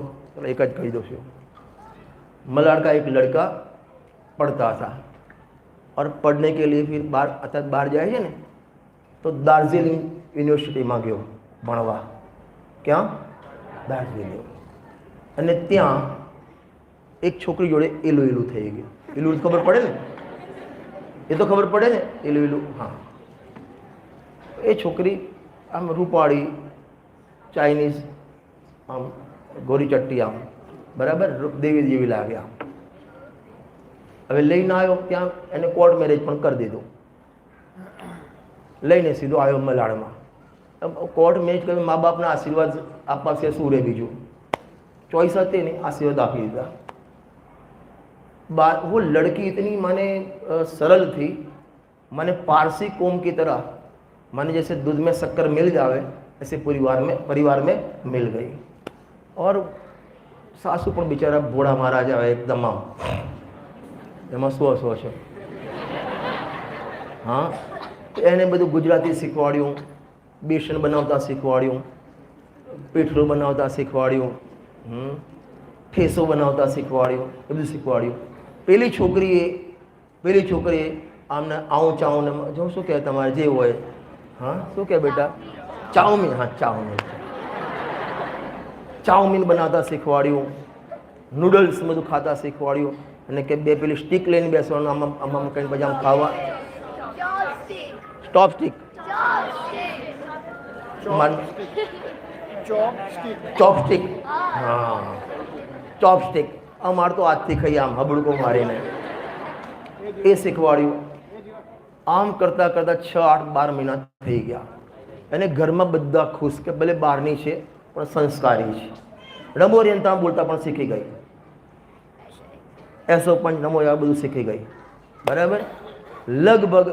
एक ज कही दो छो, मलाड का एक लड़का पढ़ता था और पढ़ने के लिए फिर बाहर जाए છે ને, તો દાર્જિલિંગ યુનિવર્સિટીમાં ગયો ભણવા. ક્યાં? દાર્જિલિંગ. અને ત્યાં એક છોકરી જોડે એલું એલું થઈ ગયું. એલું ખબર પડે ને, એ તો ખબર પડે ને, એલું એલું. હા, એ છોકરી આમ રૂપાળી, ચાઇનીઝ, આમ ગોરી ચટ્ટી, આમ બરાબર દેવી જેવી લાગે. આમ હવે લઈને આવ્યો ત્યાં, એને કોર્ટ મેરેજ પણ કરી દીધું. લઈને સીધો આવ્યો મલાડમાં. કોર્ટ મેરેજ કરી, મા બાપના આશીર્વાદ આપવા છે, શું રહે બીજું? ચોઈસ હતી ને, આશીર્વાદ આપી દીધા. वो लड़की इतनी माने सरल थी, माने पारसी कौम की तरह, माने जैसे दूध में शक्कर मिल जावे ऐसे परिवार में मिल गई. और सासू પણ બિચારા ભોળા મહારાજ આવે એકદમ. આમ એમાં શું છે? હા, એને બધું ગુજરાતી શીખવાડ્યું, બેસન બનાવતા શીખવાડ્યું, પીઠલું બનાવતા શીખવાડ્યું, ઠેસો બનાવતા શીખવાડ્યું, એ બધું શીખવાડ્યું. પેલી છોકરીએ આમને આવું ચાવું ને જો શું કહે તમારે જે હોય. હા, શું કહે બેટા? ચાઉમીન. હા, ચાઉમીન બનાવતા શીખવાડ્યું, નૂડલ્સ બધું ખાતા શીખવાડ્યું. અને કે બે પેલી સ્ટીક લઈને બેસવાનું, આમાં કંઈ પછી આમ ખાવા. ચોપસ્ટિક. હા, ચોપસ્ટિક. અમારે તો આજથી ખાઈ આમ હબડકો મારીને, એ શીખવાડ્યું. આમ કરતાં કરતાં 6, 8, 12 મહિના થઈ ગયા. અને ઘરમાં બધા ખુશ કે ભલે બહારની છે પણ સંસ્કારી છે. રમો રેનતા બોલતા પણ શીખી ગઈ. એસો પણ નમો આ બધું શીખી ગઈ. બરાબર. લગભગ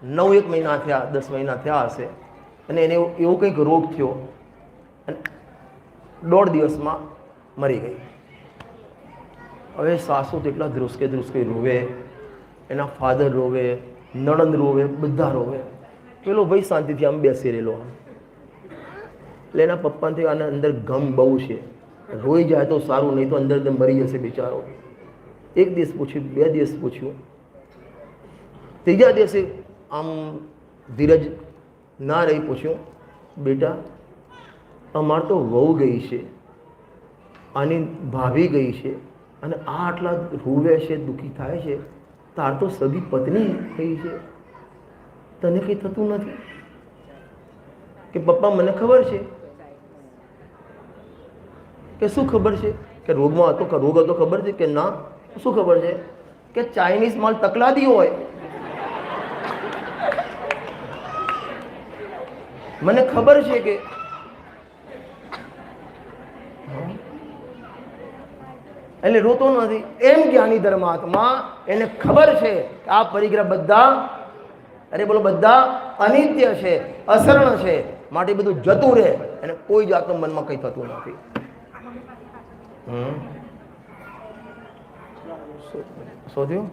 9-1 મહિના થયા, 10 મહિના થયા હશે. અને એને એવો કંઈક રોગ થયો અને 1.5 દિવસમાં મરી ગઈ. હવે સાસુ તો એટલા ધ્રુસકે રોવે, એના ફાધર રોવે, નણંદ રોવે, બધા રોવે. પેલો ભાઈ શાંતિથી આમ બેસી રહેલો. એટલે એના પપ્પાથી આના અંદર ગમ બહુ છે, રોઈ જાય તો સારું, નહીં તો અંદર મરી જશે બિચારો. 1 દિવસ પૂછ્યું, 2 દિવસ પૂછ્યું, 3જા દિવસે આમ ધીરજ ના રહી પૂછ્યું, બેટા અમારે તો વહુ ગઈ છે, આની ભાભી ગઈ છે, અને આ આટલા રોવે છે, દુઃખી થાય છે, તાર તો સગી પત્ની થઈ છે, તને કંઈ થતું નથી? કે પપ્પા મને ખબર છે. કે શું ખબર છે? કે રોગ હતો ખબર છે કે ના? શું ખબર છે? કે ચાઇનીઝ માલ તકલાદી હોય. મને ખબર છે કે એટલે રોતો નથી એમ જ્ઞાની ધર્માત્મા એને ખબર છે કે આ પરિગ્રહ બધા, અરે બોલો, બધા અનિત્ય છે, અસરણ છે, માટે બધું જતું રહે અને કોઈ જાતનું મનમાં કંઈ થતું નથી. શું થયું?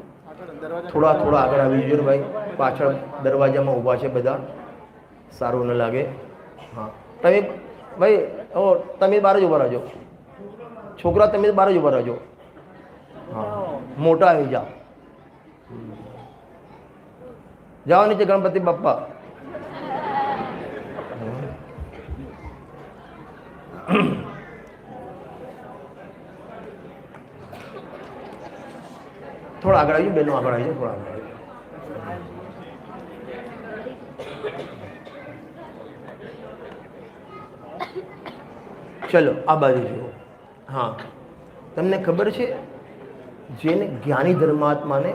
થોડા થોડા આગળ આવી જજો ભાઈ, પાછળ દરવાજામાં ઊભા છે બધા, સારું ન લાગે. હા, તમે ભાઈ તમે બહાર જ ઊભા રહેજો, છોકરા તમે બહાર જ ઊભા રહેજો. હા, મોટા આવી જાઓ. જાઓ નીચે, ગણપતિ બાપ્પા. થોડા આગળ આવી, બેનો આગળ આવી, થોડા આગળ આવી. ચલો આ બાજુ જુઓ. હા, તમને ખબર છે જેને જ્ઞાની ધર્मात्मा ने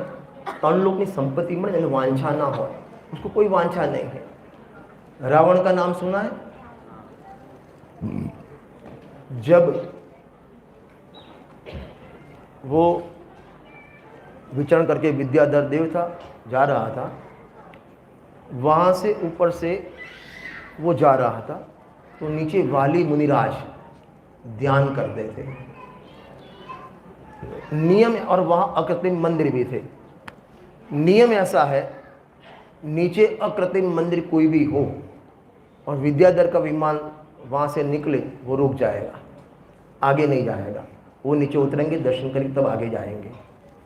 3 लोक की संपत्ति મળે એને वांछा ना हो, उसको कोई वांछा नहीं है. रावण का नाम सुना है? जब वो विचरण करके विद्याधर देव था जा रहा था, वहाँ से ऊपर से वो जा रहा था तो नीचे वाली मुनिराज ध्यान करते थे. नियम, और वहाँ अकृत्रिम मंदिर भी थे. नियम ऐसा है, नीचे अकृत्रिम मंदिर कोई भी हो और विद्याधर का विमान वहाँ से निकले, वो रुक जाएगा, आगे नहीं जाएगा. वो नीचे उतरेंगे, दर्शन करेंगे, तब आगे जाएंगे.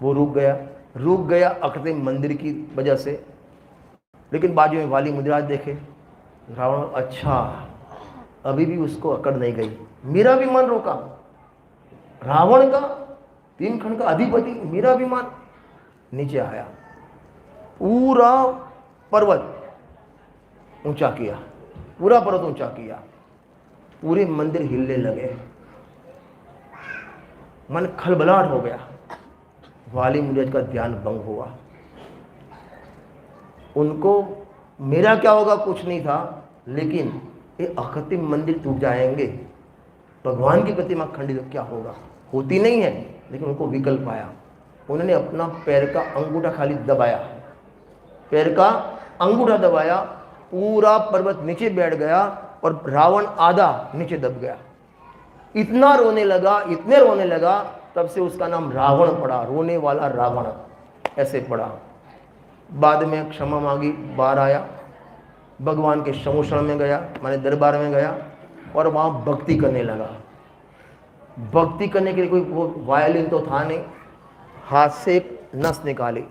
वो रुक गया अकृत्रिम मंदिर की वजह से. लेकिन बाजू में वाली मुनिराज देखे, रावण, अच्छा अभी भी उसको अकड़ नहीं गई, मेरा विमान रोका. रावण का 3 खंड का अधिपति, मेरा विमान. नीचे आया, पूरा पर्वत ऊंचा किया, पूरा पर्वत ऊंचा किया, पूरे मंदिर हिलने लगे. मन खलबलाहट हो गया. वाली मुनिराज का ध्यान भंग हुआ. उनको मेरा क्या होगा कुछ नहीं था, लेकिन ये अकृत्रिम मंदिर टूट जाएंगे, भगवान की प्रतिमा खंडित क्या होगा, होती नहीं है. लेकिन उनको विकल्प आया. उन्होंने अपना पैर का अंगूठा खाली दबाया, पैर का अंगूठा दबाया, पूरा पर्वत नीचे बैठ गया और रावण आधा नीचे दब गया. इतना रोने लगा, इतने रोने लगा, तब से उसका नाम रावण पड़ा, रोने वाला रावण ऐसे पड़ा. बाद में क्षमा मांगी, बाहर आया, भगवान के समूषण में गया, माने दरबार में गया और वहाँ भक्ति करने लगा. भक्ति करने के लिए कोई वो वायलिन तो था नहीं, हाथ से एक नस निकाली.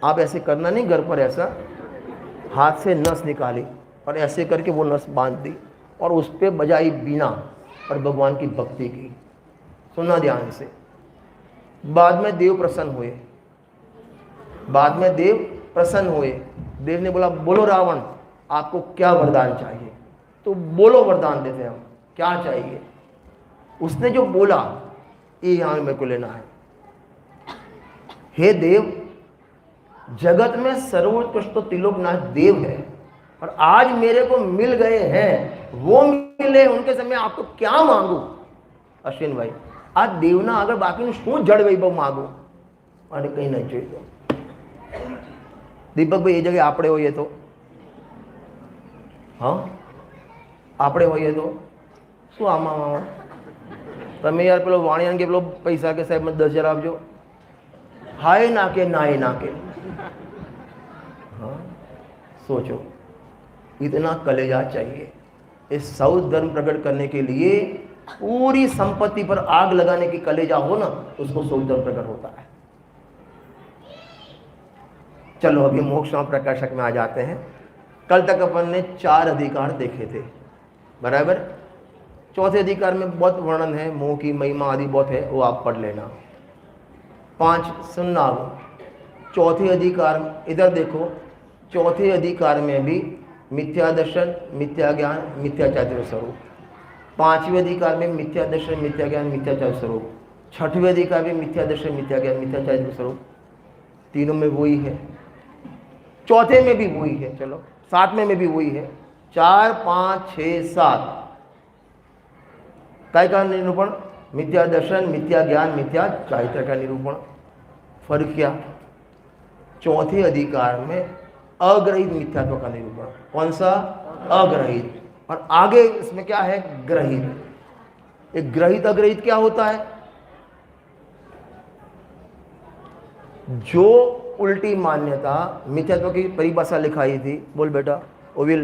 आप ऐसे करना नहीं घर पर, ऐसा हाथ से नस निकाली और ऐसे करके वो नस बांध दी और उस पर बजाई बीना और भगवान की भक्ति की. सुनना ध्यान से. बाद में देव प्रसन्न हुए, बाद में देव प्रसन्न हुए. देव ने बोला, बोलो रावण, आपको क्या वरदान चाहिए? तो बोलो, वरदान देते हम, क्या चाहिए? उसने जो बोला, ये यहाँ मेरे को लेना है. हे देव, जगत में सर्वोत्कृष्ट तो त्रिलोकनाथ देव है और आज मेरे को मिल गए हैं, वो मिले, उनके समय आपको क्या मांगू? अश्विन भाई, आज देवना આગળ બાકીનું શું જડ વૈભવ માગું? અને કંઈ નહીં જોઈતો. દીપકભાઈ, એ જગ્યાએ આપણે હોઈએ તો, હા આપણે હોઈએ તો શું આમાં તમે યાર પેલો વાણિયાને કે પેલો પૈસા કે સાહેબ મને 10,000 આપજો, હાય નાકે નાય નાકે. हाँ, सोचो, इतना कलेजा चाहिए. इस सौद धर्म प्रकट करने के लिए पूरी संपत्ति पर आग लगाने की कलेजा हो ना, उसको सौद धर्म प्रकट होता है. चलो अभी मोक्ष प्रकाशक में आ जाते हैं. कल तक अपन ने 4 अधिकार देखे थे, बराबर. चौथे अधिकार में बहुत वर्णन है, मोह की महिमा आदि बहुत है, वो आप पढ़ लेना. 5 सुनना. चौथे अधिकार, इधर देखो, चौथे अधिकार में भी मिथ्या दर्शन, मिथ्या ज्ञान, मिथ्या चारित्र स्वरूप. 5वें अधिकार में मिथ्या दर्शन, मिथ्या ज्ञान, मिथ्या चारित्र स्वरूप. 6वें अधिकार में मिथ्या दर्शन, मिथ्या ज्ञान, मिथ्या चारित्र स्वरूप. तीनों में वही है, चौथे में भी वही है, चलो सातवें में भी वही है, 4 5 6 7। काय का निरूपण? मिथ्या दर्शन, मिथ्या ज्ञान, मिथ्या चारित्र का निरूपण। फर्क क्या? चौथे अधिकार में अग्रहित मिथ्यात्व का निरूपण। कौन सा? अग्रहित। और आगे इसमें क्या है? ग्रहित। एक ग्रहित अग्रहित क्या होता है? जो उल्टी मान्यता मिथ्यात्व की परिभाषा लिखाई थी, बोल बेटा ओविल।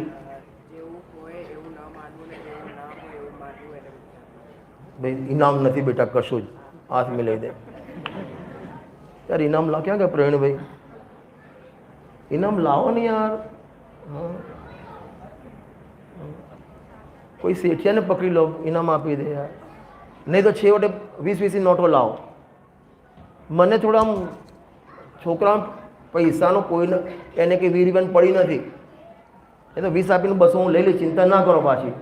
भाई इनाम नहीं बेटा कशुज, हाथ में ले दे यार। इनाम ला क्या क्या प्रवीण भाई, इनाम लाओ नहीं यार। हाँ। कोई सेठिया ने पकड़ी लो, इनाम आप ही दे यार। नहीं तो 6 वटे 20 नोटो लाओ। मने थोड़ा छोकरा पैसानो कोई એને કે વીરવન પડી નથી, એ તો 20 આપીને 200 હું લઈ લે, ચિંતા ના કરો પાછી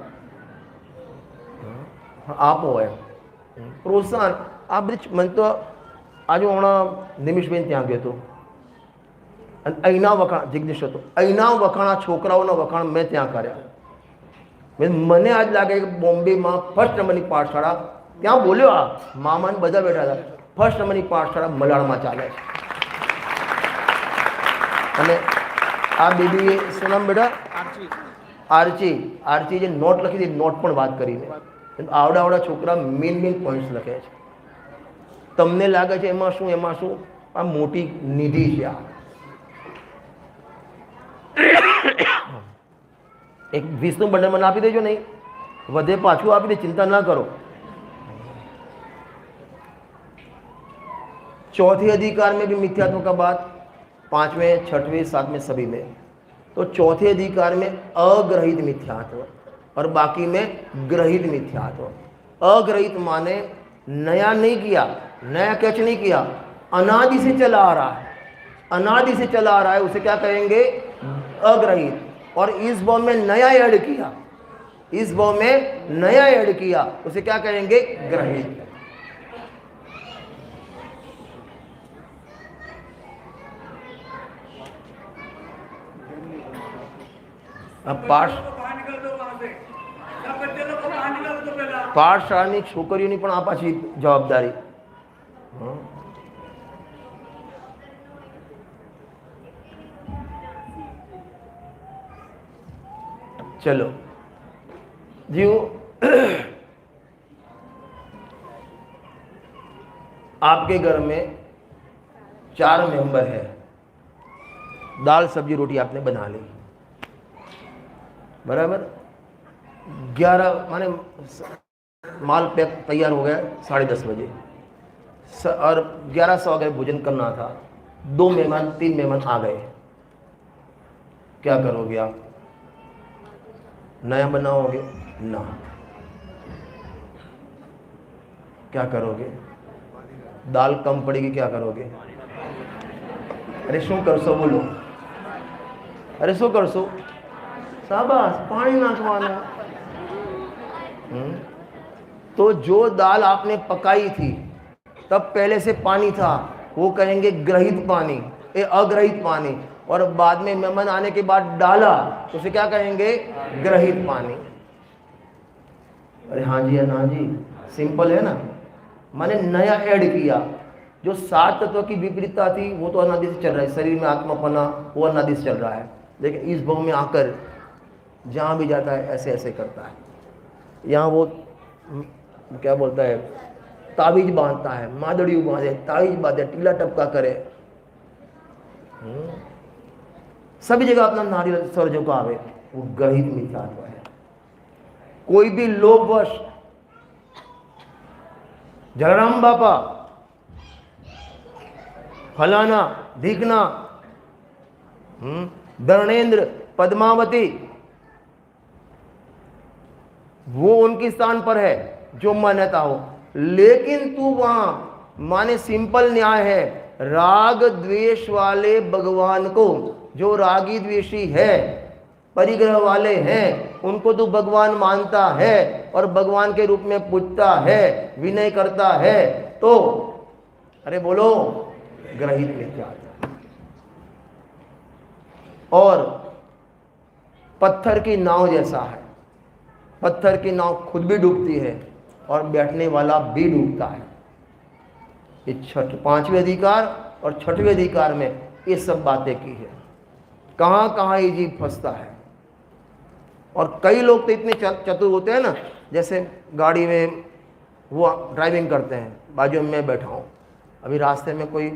આપો એમ પ્રોત્સાહન। આ બધી મને તો આજે હમણાં નિમિષબેન ત્યાં ગયો હતો અને અહીંના વખાણ જિગ્નેશ હતો, અહીંના વખાણા છોકરાઓના વખાણ મેં ત્યાં કર્યા। મને આજ લાગે કે બોમ્બેમાં ફર્સ્ટ નંબરની પાઠશાળા ત્યાં બોલ્યો, આ મામા ને બધા બેઠા હતા, ફર્સ્ટ નંબરની પાઠશાળા મલાડમાં ચાલે છે। અને આ બેબીએ શું નામ બેટા? આર્ચી। આર્ચી જે નોટ લખી હતી, નોટ પણ વાત કરીને આવડા આવડા છોકરા મેન પોઈન્ટ્સ લખે છે। તમને લાગે છે એમાં શું એમાં શું? આ મોટી નિધિ છે। આ એક 20નું બંડલ મને આપી દેજો, નહીં વધે પાછું આપી દે, ચિંતા ના કરો। चौथे अधिकार में भी मिथ्यात्व का बात, 5वें 6वें 7वें सभी में। तो चौथे अधिकार में अग्रहित मिथ्यात्व और बाकी में ग्रहित मिथ्यात्व। अग्रहित माने नया नहीं किया, नया कैच नहीं किया, अनादि से चला आ रहा है, अनादि से चला आ रहा है, उसे क्या कहेंगे? अग्रहित। और इस भाव में नया ऐड किया, इस भाव में नया ऐड किया, उसे क्या कहेंगे? ग्रहित। अब પાઠશાળાની છોકરીઓની પણ આ પાછી જવાબદારી। चलो जीव, आपके घर में 4 मेंबर है, दाल सब्जी रोटी आपने बना ली, बराबर। 11 माने माल पैक तैयार हो गया 10:30 बजे, और 11 सवा गए भोजन करना था। 2 मेहमान 3 मेहमान आ गए, क्या करोगे आप? नया बनाओगे? ना। क्या करोगे? दाल कम पड़ेगी, क्या करोगे? अरे शू करशो बोलो, अरे शू करशो? शाबाश, पानी नाखवाना। तो जो दाल आपने पकाई थी तब पहले से पानी था, वो कहेंगे ग्रहित पानी, ये अग्रहित पानी। और बाद में मेहमान आने के बाद डाला तो उसे क्या कहेंगे? ग्रहित पानी। अरे हाँ जी, ना जी, सिंपल है ना। माने नया ऐड किया। जो 7 तत्व की विपरीतता थी वो तो अनादि से चल रहा है, शरीर में आत्मापना वो अनादि से चल रहा है, लेकिन इस भाव में आकर जहाँ भी जाता है ऐसे ऐसे करता है। यहाँ वो क्या बोलता है, ताबीज बांधता है, मादड़ी बांधे, ताबीज बांधे, टीला टपका करे, सभी जगह अपना नारियल सर्जों को आवे, वो ग्रहित मिथ्यात्व है। कोई भी लोभवश जलाराम बापा, फलाना ढीकना, धर्णेन्द्र, पद्मावती, वो उनके स्थान पर है जो मान्यता हो, लेकिन तू वहां माने सिंपल न्याय है, राग द्वेष वाले भगवान को, जो रागी द्वेषी है, परिग्रह वाले हैं, उनको तू भगवान मानता है और भगवान के रूप में पूजता है, विनय करता है, तो अरे बोलो ग्रहित मिथ्यात्व। और पत्थर की नाव जैसा है। पत्थर की नाव खुद भी डूबती है और बैठने वाला भी डूबता है। ये पांचवें अधिकार और छठवें अधिकार में ये सब बातें की है। कहाँ कहाँ ये जीव फंसता है। और कई लोग तो इतने चतुर होते हैं ना, जैसे गाड़ी में वो ड्राइविंग करते हैं, बाजू में मैं बैठा हूँ, अभी रास्ते में कोई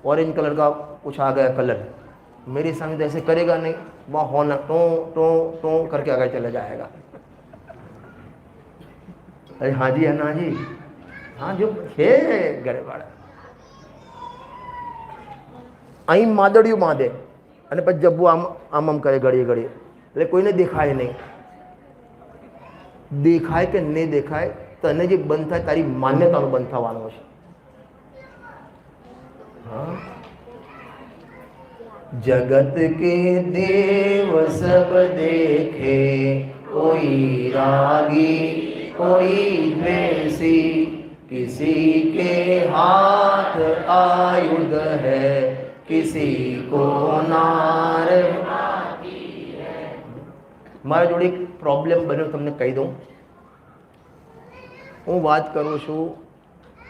ऑरेंज कलर का कुछ आ गया कलर, मेरे सामने तो ऐसे करेगा नहीं, वहाँ हॉर्न टो टो टो करके आगे चला जाएगा। अरे हाँ जी, अन्ना जी, हाँ जो है घरे वाला અહીં માદડિયું બાંધે અને પછી જબ્બુ આમ આમ આમ કરે ઘડીએ ઘડીએ, એટલે કોઈને દેખાય નહીં. દેખાય કે નહીં દેખાય, તને જે બંધ થાય તારી માન્યતાનો બંધ થવાનો છે. હા, जगत के देव सब देखे, कोई रागी कोई द्वेषी, किसी के हाथ आयुध है, किसी को नार. મારા જોડે એક પ્રોબ્લેમ બન્યો, તમને કહી દઉં. હું વાત કરું છું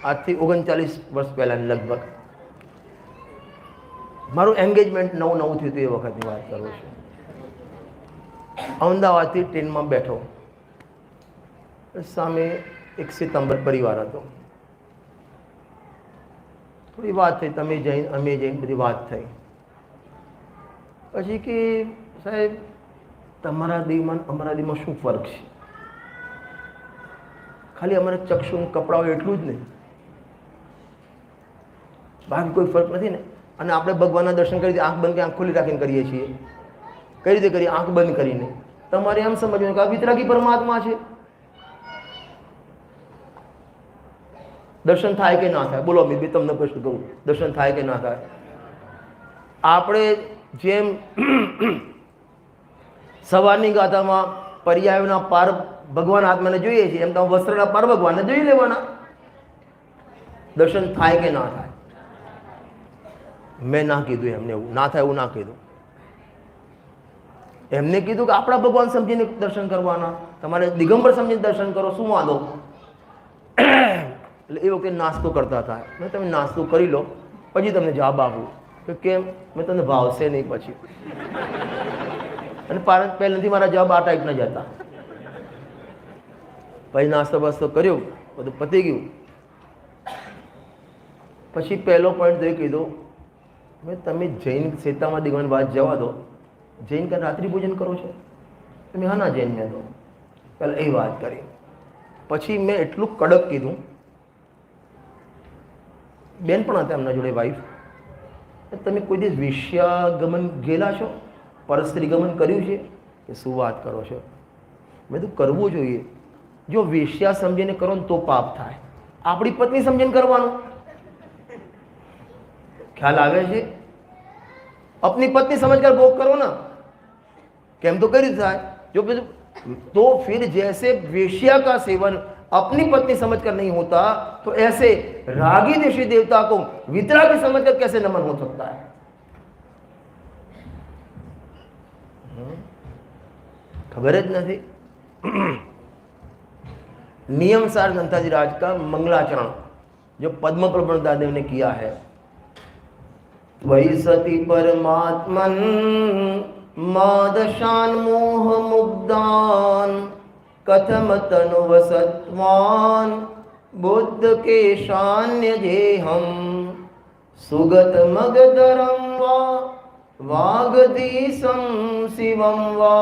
આજથી 39 વર્ષ પહેલાં લગભગ. મારું એન્ગેજમેન્ટ નવું થયું હતું એ વખતની વાત કરું છું. અમદાવાદથી ટ્રેનમાં બેઠો, સામે એક સિતંબર પરિવાર હતો. થોડી વાત થઈ, તમે જઈને અમે જઈને બધી વાત થઈ. પછી કે સાહેબ તમારા દેહમાં અમારા દેહમાં શું ફરક છે? ખાલી અમારે ચક્ષુનું કપડાં એટલું જ નહીં, બાકી કોઈ ફરક નથી ને. અને આપણે ભગવાનના દર્શન કરી આંખ બંધ કે આંખ ખુલ્લી રાખીને કરીએ છીએ. કઈ રીતે કરીએ? આંખ બંધ કરીને. તમારે એમ સમજવું કે આ વિતરાગી પરમાત્મા છે. દર્શન થાય કે ના થાય? બોલો અમિત ભાઈ, તમને પ્રશ્ન કરું, દર્શન થાય કે ના થાય? આપણે જેમ સવારની ગાથામાં પર્યાયોના પાર ભગવાન આત્માને જોઈએ છીએ, એમ તમે વસ્ત્રના પાર ભગવાનને જોઈ લેવાના. દર્શન થાય કે ના થાય? મેં ના કીધું એમને, એવું ના થાય એવું ના કીધું. એમને કીધું કે આપણા ભગવાન સમજીને દર્શન કરવાના, તમારે દિગંબર સમજીને દર્શન કરો, શું વાંધો? એટલે એ વખતે નાસ્તો કરતા હતા. મેં તમે નાસ્તો કરી લો પછી તમને જવાબ આપું કે કેમ. મેં તમને ભાવશે નહીં પછી. અને પહેલેથી મારા જવાબ આ ટાઈપના જ હતા. પછી નાસ્તો બાસ્તો કર્યો, બધું પતી ગયું. પછી પહેલો પોઈન્ટ તો એ કીધું, મેં તમે જૈન શેતામાં દિગવાની વાત જવા દો, જૈન કે રાત્રિ ભોજન કરો છો? તમે હા ના જૈન મેં તો પહેલાં એ વાત કરી. પછી મેં એટલું કડક કીધું, બેન પણ હતા એમના જોડે વાઈફ, તમે કોઈ દિવસ વેશ્યાગમન ગયેલા છો? પરસ્ત્રી ગમન કર્યું છે? કે શું વાત કરો છો? મેં તો કરવું જોઈએ. જો વેશ્યા સમજીને કરો ને તો પાપ થાય, આપણી પત્ની સમજીને કરવાનું. ખ્યાલ આવે છે? अपनी पत्नी समझकर भोग करो ना. केम तो करी था जो तो फिर जैसे वेश्या का सेवन अपनी पत्नी समझकर नहीं होता, तो ऐसे रागी देशी देवता को वितरागी समझकर कैसे नमन हो सकता है? खबर ज नहीं. नियम सार नंताजी राज का मंगलाचरण जो पद्म प्रबंध दादेव ने किया है, वही सती परमात्मन मादशान मोह मुग्धान कथम तनु वसत्वान बुद्ध के शान्य जे हम सुगत मगधरम वा वागधीशम शिवम वा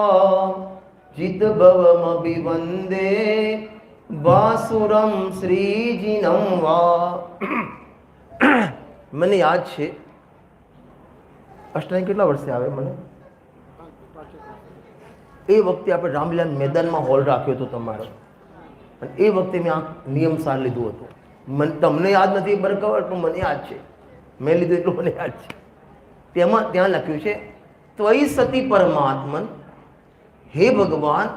जित भवम अभिवंदे वासुरम श्रीजिनम वा. મને યાદ છે અષ્ટાંગ કેટલા વર્ષે આવે મને, એ વખતે આપણે રામલીલા મેદાનમાં હોલ રાખ્યો હતો તમારો, અને એ વખતે મેં આ નિયમ સાર લીધું હતું. મને તમને યાદ નથી બરાબર, પણ મને યાદ છે, મેં લીધું એટલું મને યાદ છે. તેમાં ત્યાં લખ્યું છે, ત્વયી સતી પરમાત્મન, હે ભગવાન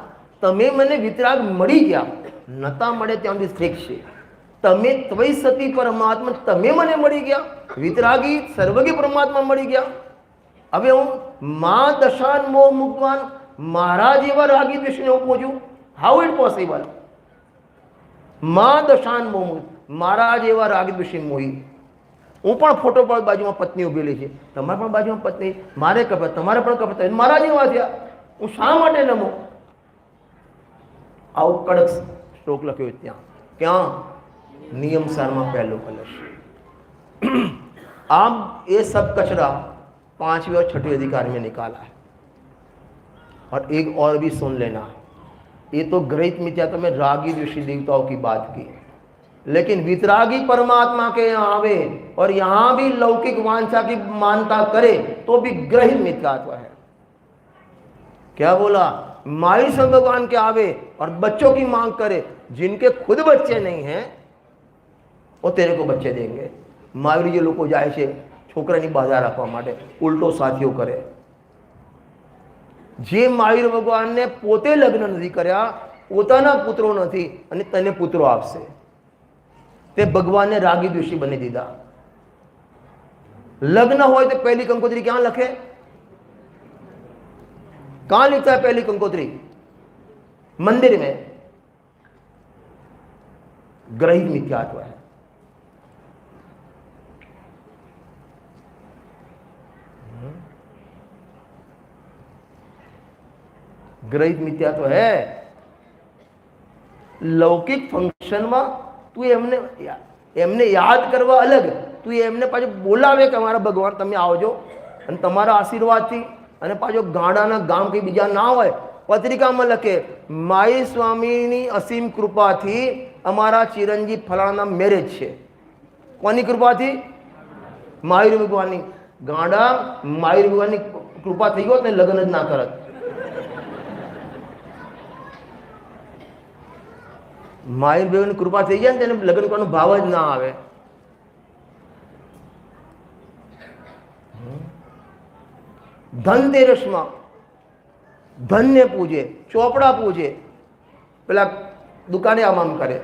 તમે મને વિતરાગ મળી ગયા, નતા મળે ત્યાં સુધી શ્રેષ્ઠ છે. તમે ત્વયી સતી પરમાત્મા, તમે મને મળી ગયા, વિતરાગી સર્વગી પરમાત્મા મળી ગયા. હવે હું મા દશાન મોહ મૂકવાન મારા જેવા રાગી દ્વેષીને હું પહોંચું? How it possible? મા દશાન મોહ, મારા જેવા રાગી દ્વેષી મોહી. હું પણ ફોટો પર બાજુમાં પત્ની ઉભેલી છે, તમારે પણ બાજુમાં પત્ની, મારે કપડ, તમારે પણ કપડ, મારા જેવા થયા. હું શા માટે નમો? આવું કડક શ્લોક લખ્યો ત્યાં. ક્યાં? नियम सार में पहलो कलश. आम ये सब कचरा 5वें और 6वें अधिकार में निकाला है. और एक और भी सुन लेना, ये तो ग्रहित मिथ्यात्व में रागी द्वेषी देवताओं की बात की, लेकिन वितरागी परमात्मा के यहाँ आवे और यहाँ भी लौकिक वांछा की मानता करे तो भी ग्रहित मिथ्यात्व है. क्या बोला? माई से भगवान के आवे और बच्चों की मांग करे, जिनके खुद बच्चे नहीं हैं वो तेरे को बच्चे देंगे. महावीर જે લોકો જાય છે છોકરાની બાધા રાખવા માટે, ઉલટો સાથીઓ કરે. જે મહાવીર ભગવાનને પોતે લગ્ન નથી કર્યા, પોતાના પુત્રો નથી અને તને પુત્રો આપશે, તે ભગવાનને રાગી દ્વેષી બની દીધા. લગ્ન હોય તો પહેલી કંકોત્રી ક્યાં લખે? कहां लिखता है पहली कंकोत्री? मंदिर में. ग्रहित मिथ्यात्व है. ग्रहित मिथ्यात्व है. लौकिक फंक्शन में तू एमने याद करवा अलग, तू एमने पाछो बोलावे कि अमारा भगवान तमे आवजो अने तमारा आशीर्वाद थी અને પાછો ગાડાના ગામ કઈ બીજા ના હોય, પત્રિકામાં લખે માઈ સ્વામીની અસીમ કૃપાથી અમારા ચિરંજીવ ફલાણા મેરેજ છે. કોની કૃપાથી? મહાવીર ભગવાનની. ગાડા મહાવીર ભગવાનની કૃપા થઈ હોત ને લગ્ન જ ના કરત. મહાવીર ભગવાનની કૃપા થઈ જાય ને તેને લગ્ન કરવાનો ભાવ જ ના આવે. ધનતેરસ માં ધનને પૂજે, ચોપડા પૂજે, પેલા દુકાને આમ કરે.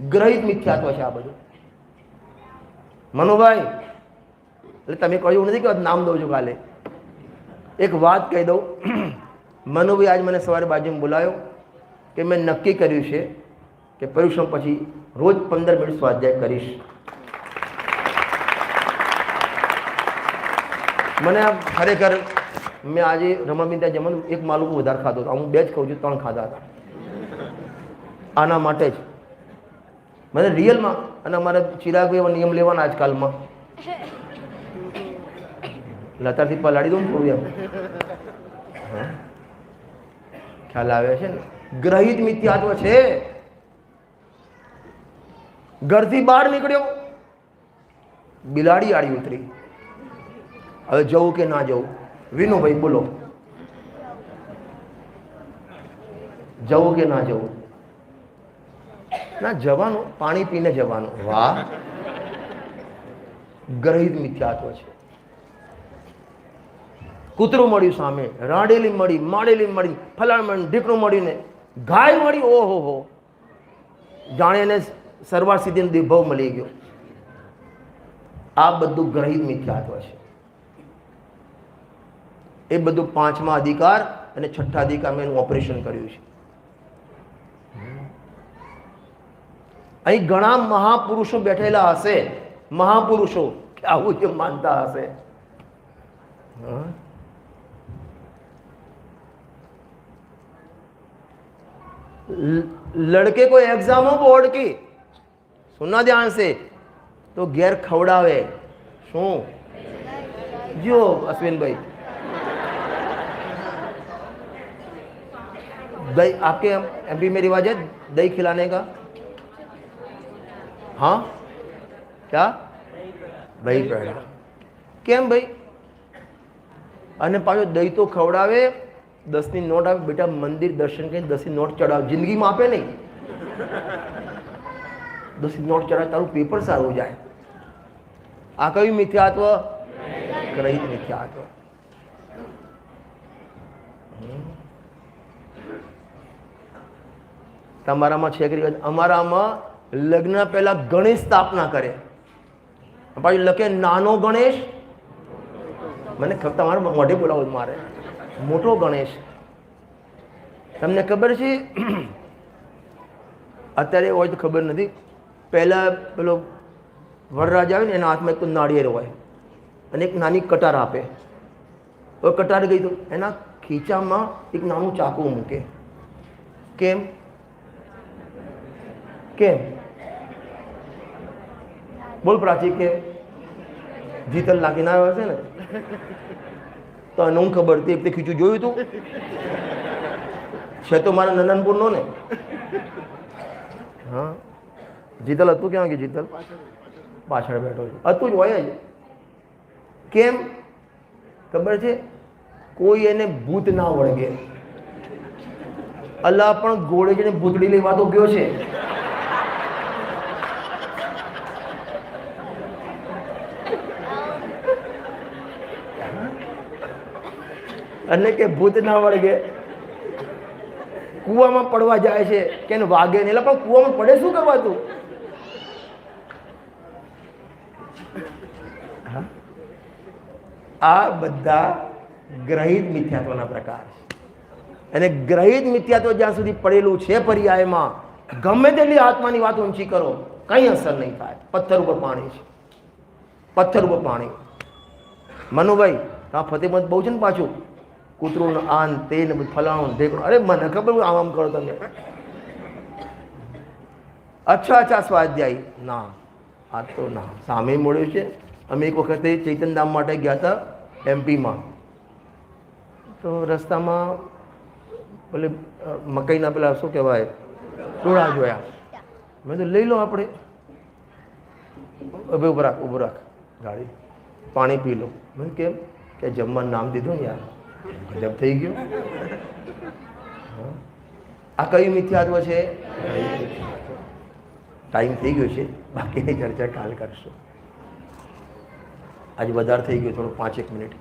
ગ્રહિત મિથ્યાત્વ છે આ બધું. મનુભાઈ, એટલે તમે કહ્યું નથી કે નામ દઉં છું કાલે. એક વાત કહી દઉં. મનુભાઈ આજ મને સવારે બાજુમાં બોલાયો કે મેં નક્કી કર્યું છે કે પરીક્ષણ પછી રોજ 15 મિનિટ સ્વાધ્યાય કરીશ. મને ખરેખર મેં આજે રમાબીન ત્યાં જમવાનું એક માલું વધારે ખાધો હતો. હું 2 જ ખાઉં છું, 3 ખાધા હતા આના માટે જ. મને રિયલમાં. અને અમારે ચિરાગભાઈ એવા નિયમ લેવાના આજકાલમાં. લતાથી પલાળી દઉં થોડું એમ. ખ્યાલ આવે છે ને? ગ્રહિત મિથ્યાત્વ છે. ઘરથી બહાર નીકળ્યો, બિલાડી આડી ઉતરી. હવે જવું કે ના જવું? વિનુભાઈ બોલો, જવું કે ના જવું? ના, જવાનું. પાણી પીને જવાનું. વાહ, ગ્રહિત મિથ્યાત્વ છે. કૂતરું મળ્યું સામે, રાડેલી મળી, માડેલી મળી, ફલાણ મળી, ઢીકણું મળીને ગાય મળી. ઓહો હો, જાણે એને સરવાર સીધી દિભાવ મળી ગયો. આ બધું ગ્રહિત મિથ્યાત્વ છે. એ બધું 5મા અધિકાર અને 6ઠા અધિકારમાં એનું ઓપરેશન કર્યું છે. અહીં ઘણા મહાપુરુષો બેઠેલા હશે, મહાપુરુષો કે આવું જે માનતા હશે. लड़के को एग्जाम हो बोर्ड की, सुनना ध्यान से, तो घेर खवड़ावे. शू जो अश्विन भाई, दही आपके एमपी में रिवाज है दही खिलाने का? हाँ, क्या? दही पेड़ा. केम भाई? अने पाछो दही तो खवड़ावे, 10ની નોટ આવે. બેટા મંદિર દર્શન કરીને 10ની નોટ ચડાવ. જિંદગીમાં આપે નહીં. 10ની નોટ ચડાવે, તારું પેપર સારું જાય. આ કયું મિથ્યાત્વ? ગ્રહિત મિથ્યાત્વ. તમારામાં છે કે અમારામાં લગ્ન પહેલા ગણેશ સ્થાપના કરે, પાછું લખે નાનો ગણેશ મને તમારે મોઢે બોલાવો મારે. મોટો ગણેશ, તમને ખબર છે અત્યારે હોય તો ખબર નથી, પહેલાં પેલો વરરાજ આવે ને એના હાથમાં એક તો નાળિયેર હોય અને એક નાની કટાર આપે. તો કટાર ગઈ તો એના ખીચામાં એક નાનું ચાકુ મૂકે. કેમ? કેમ? બોલ પ્રાચી, કેમ? જીતલ લાગીને આવ્યો હશે ને તો એને હું ખબર હતી. એક તે ખીચું જોયું હતું છે તો મારા નંદનપુરનો ને. હા, જીતલ હતું ક્યાં ગયું? જીતલ પાછળ બેઠો છે. હતું જ હોય જ. કેમ ખબર છે? કોઈ એને ભૂત ના વળગે. અલ્લાહ પણ ઘોડે જઈને ભૂતડી લેવા તો ગયો છે. અને કે ભૂત ના વળગે, કૂવામાં પડવા જાય છે કે એને વાગે નહીં. એટલે પણ કૂવામાં પડે શું કરવા તું? આ બધા ગ્રહિત મિથ્યાત્વના પ્રકાર છે. અને ગ્રહિત મિથ્યાત્વ જ્યાં સુધી પડેલું છે પર્યાયમાં, ગમે તેટલી આત્માની વાત ઊંચી કરો કંઈ અસર નહીં થાય. પથ્થર ઉપર પાણી છે, પથ્થર ઉપર પાણી. મનુભાઈ આ ફતેમત બહુ છે ને, પાછું કૂતરું આન તે ને ફલાણું ઢેકણું. અરે મને ખબર આમ આમ કરો તમે. અચ્છા સ્વાધ્યાય ના, આ તો ના સામે મળ્યું છે. અમે એક વખતે ચૈતનધામ માટે ગયા હતા એમપીમાં. તો રસ્તામાં પેલે મકાઈના પેલા શું કહેવાય ટોળા જોયા. મેં તો લઈ લો આપણે. ઊભું રાખ ગાડી, પાણી પી લો. મેં કેમ કે જમવાનું નામ દીધું ને યાર, ગજબ થઈ ગયું. આ કયું મિથ્યાત્વ છે? ટાઈમ થઈ ગયો છે, બાકીની ચર્ચા કાલ કરશું. આજે વધારે થઈ ગયું થોડું, 5-1 મિનિટ.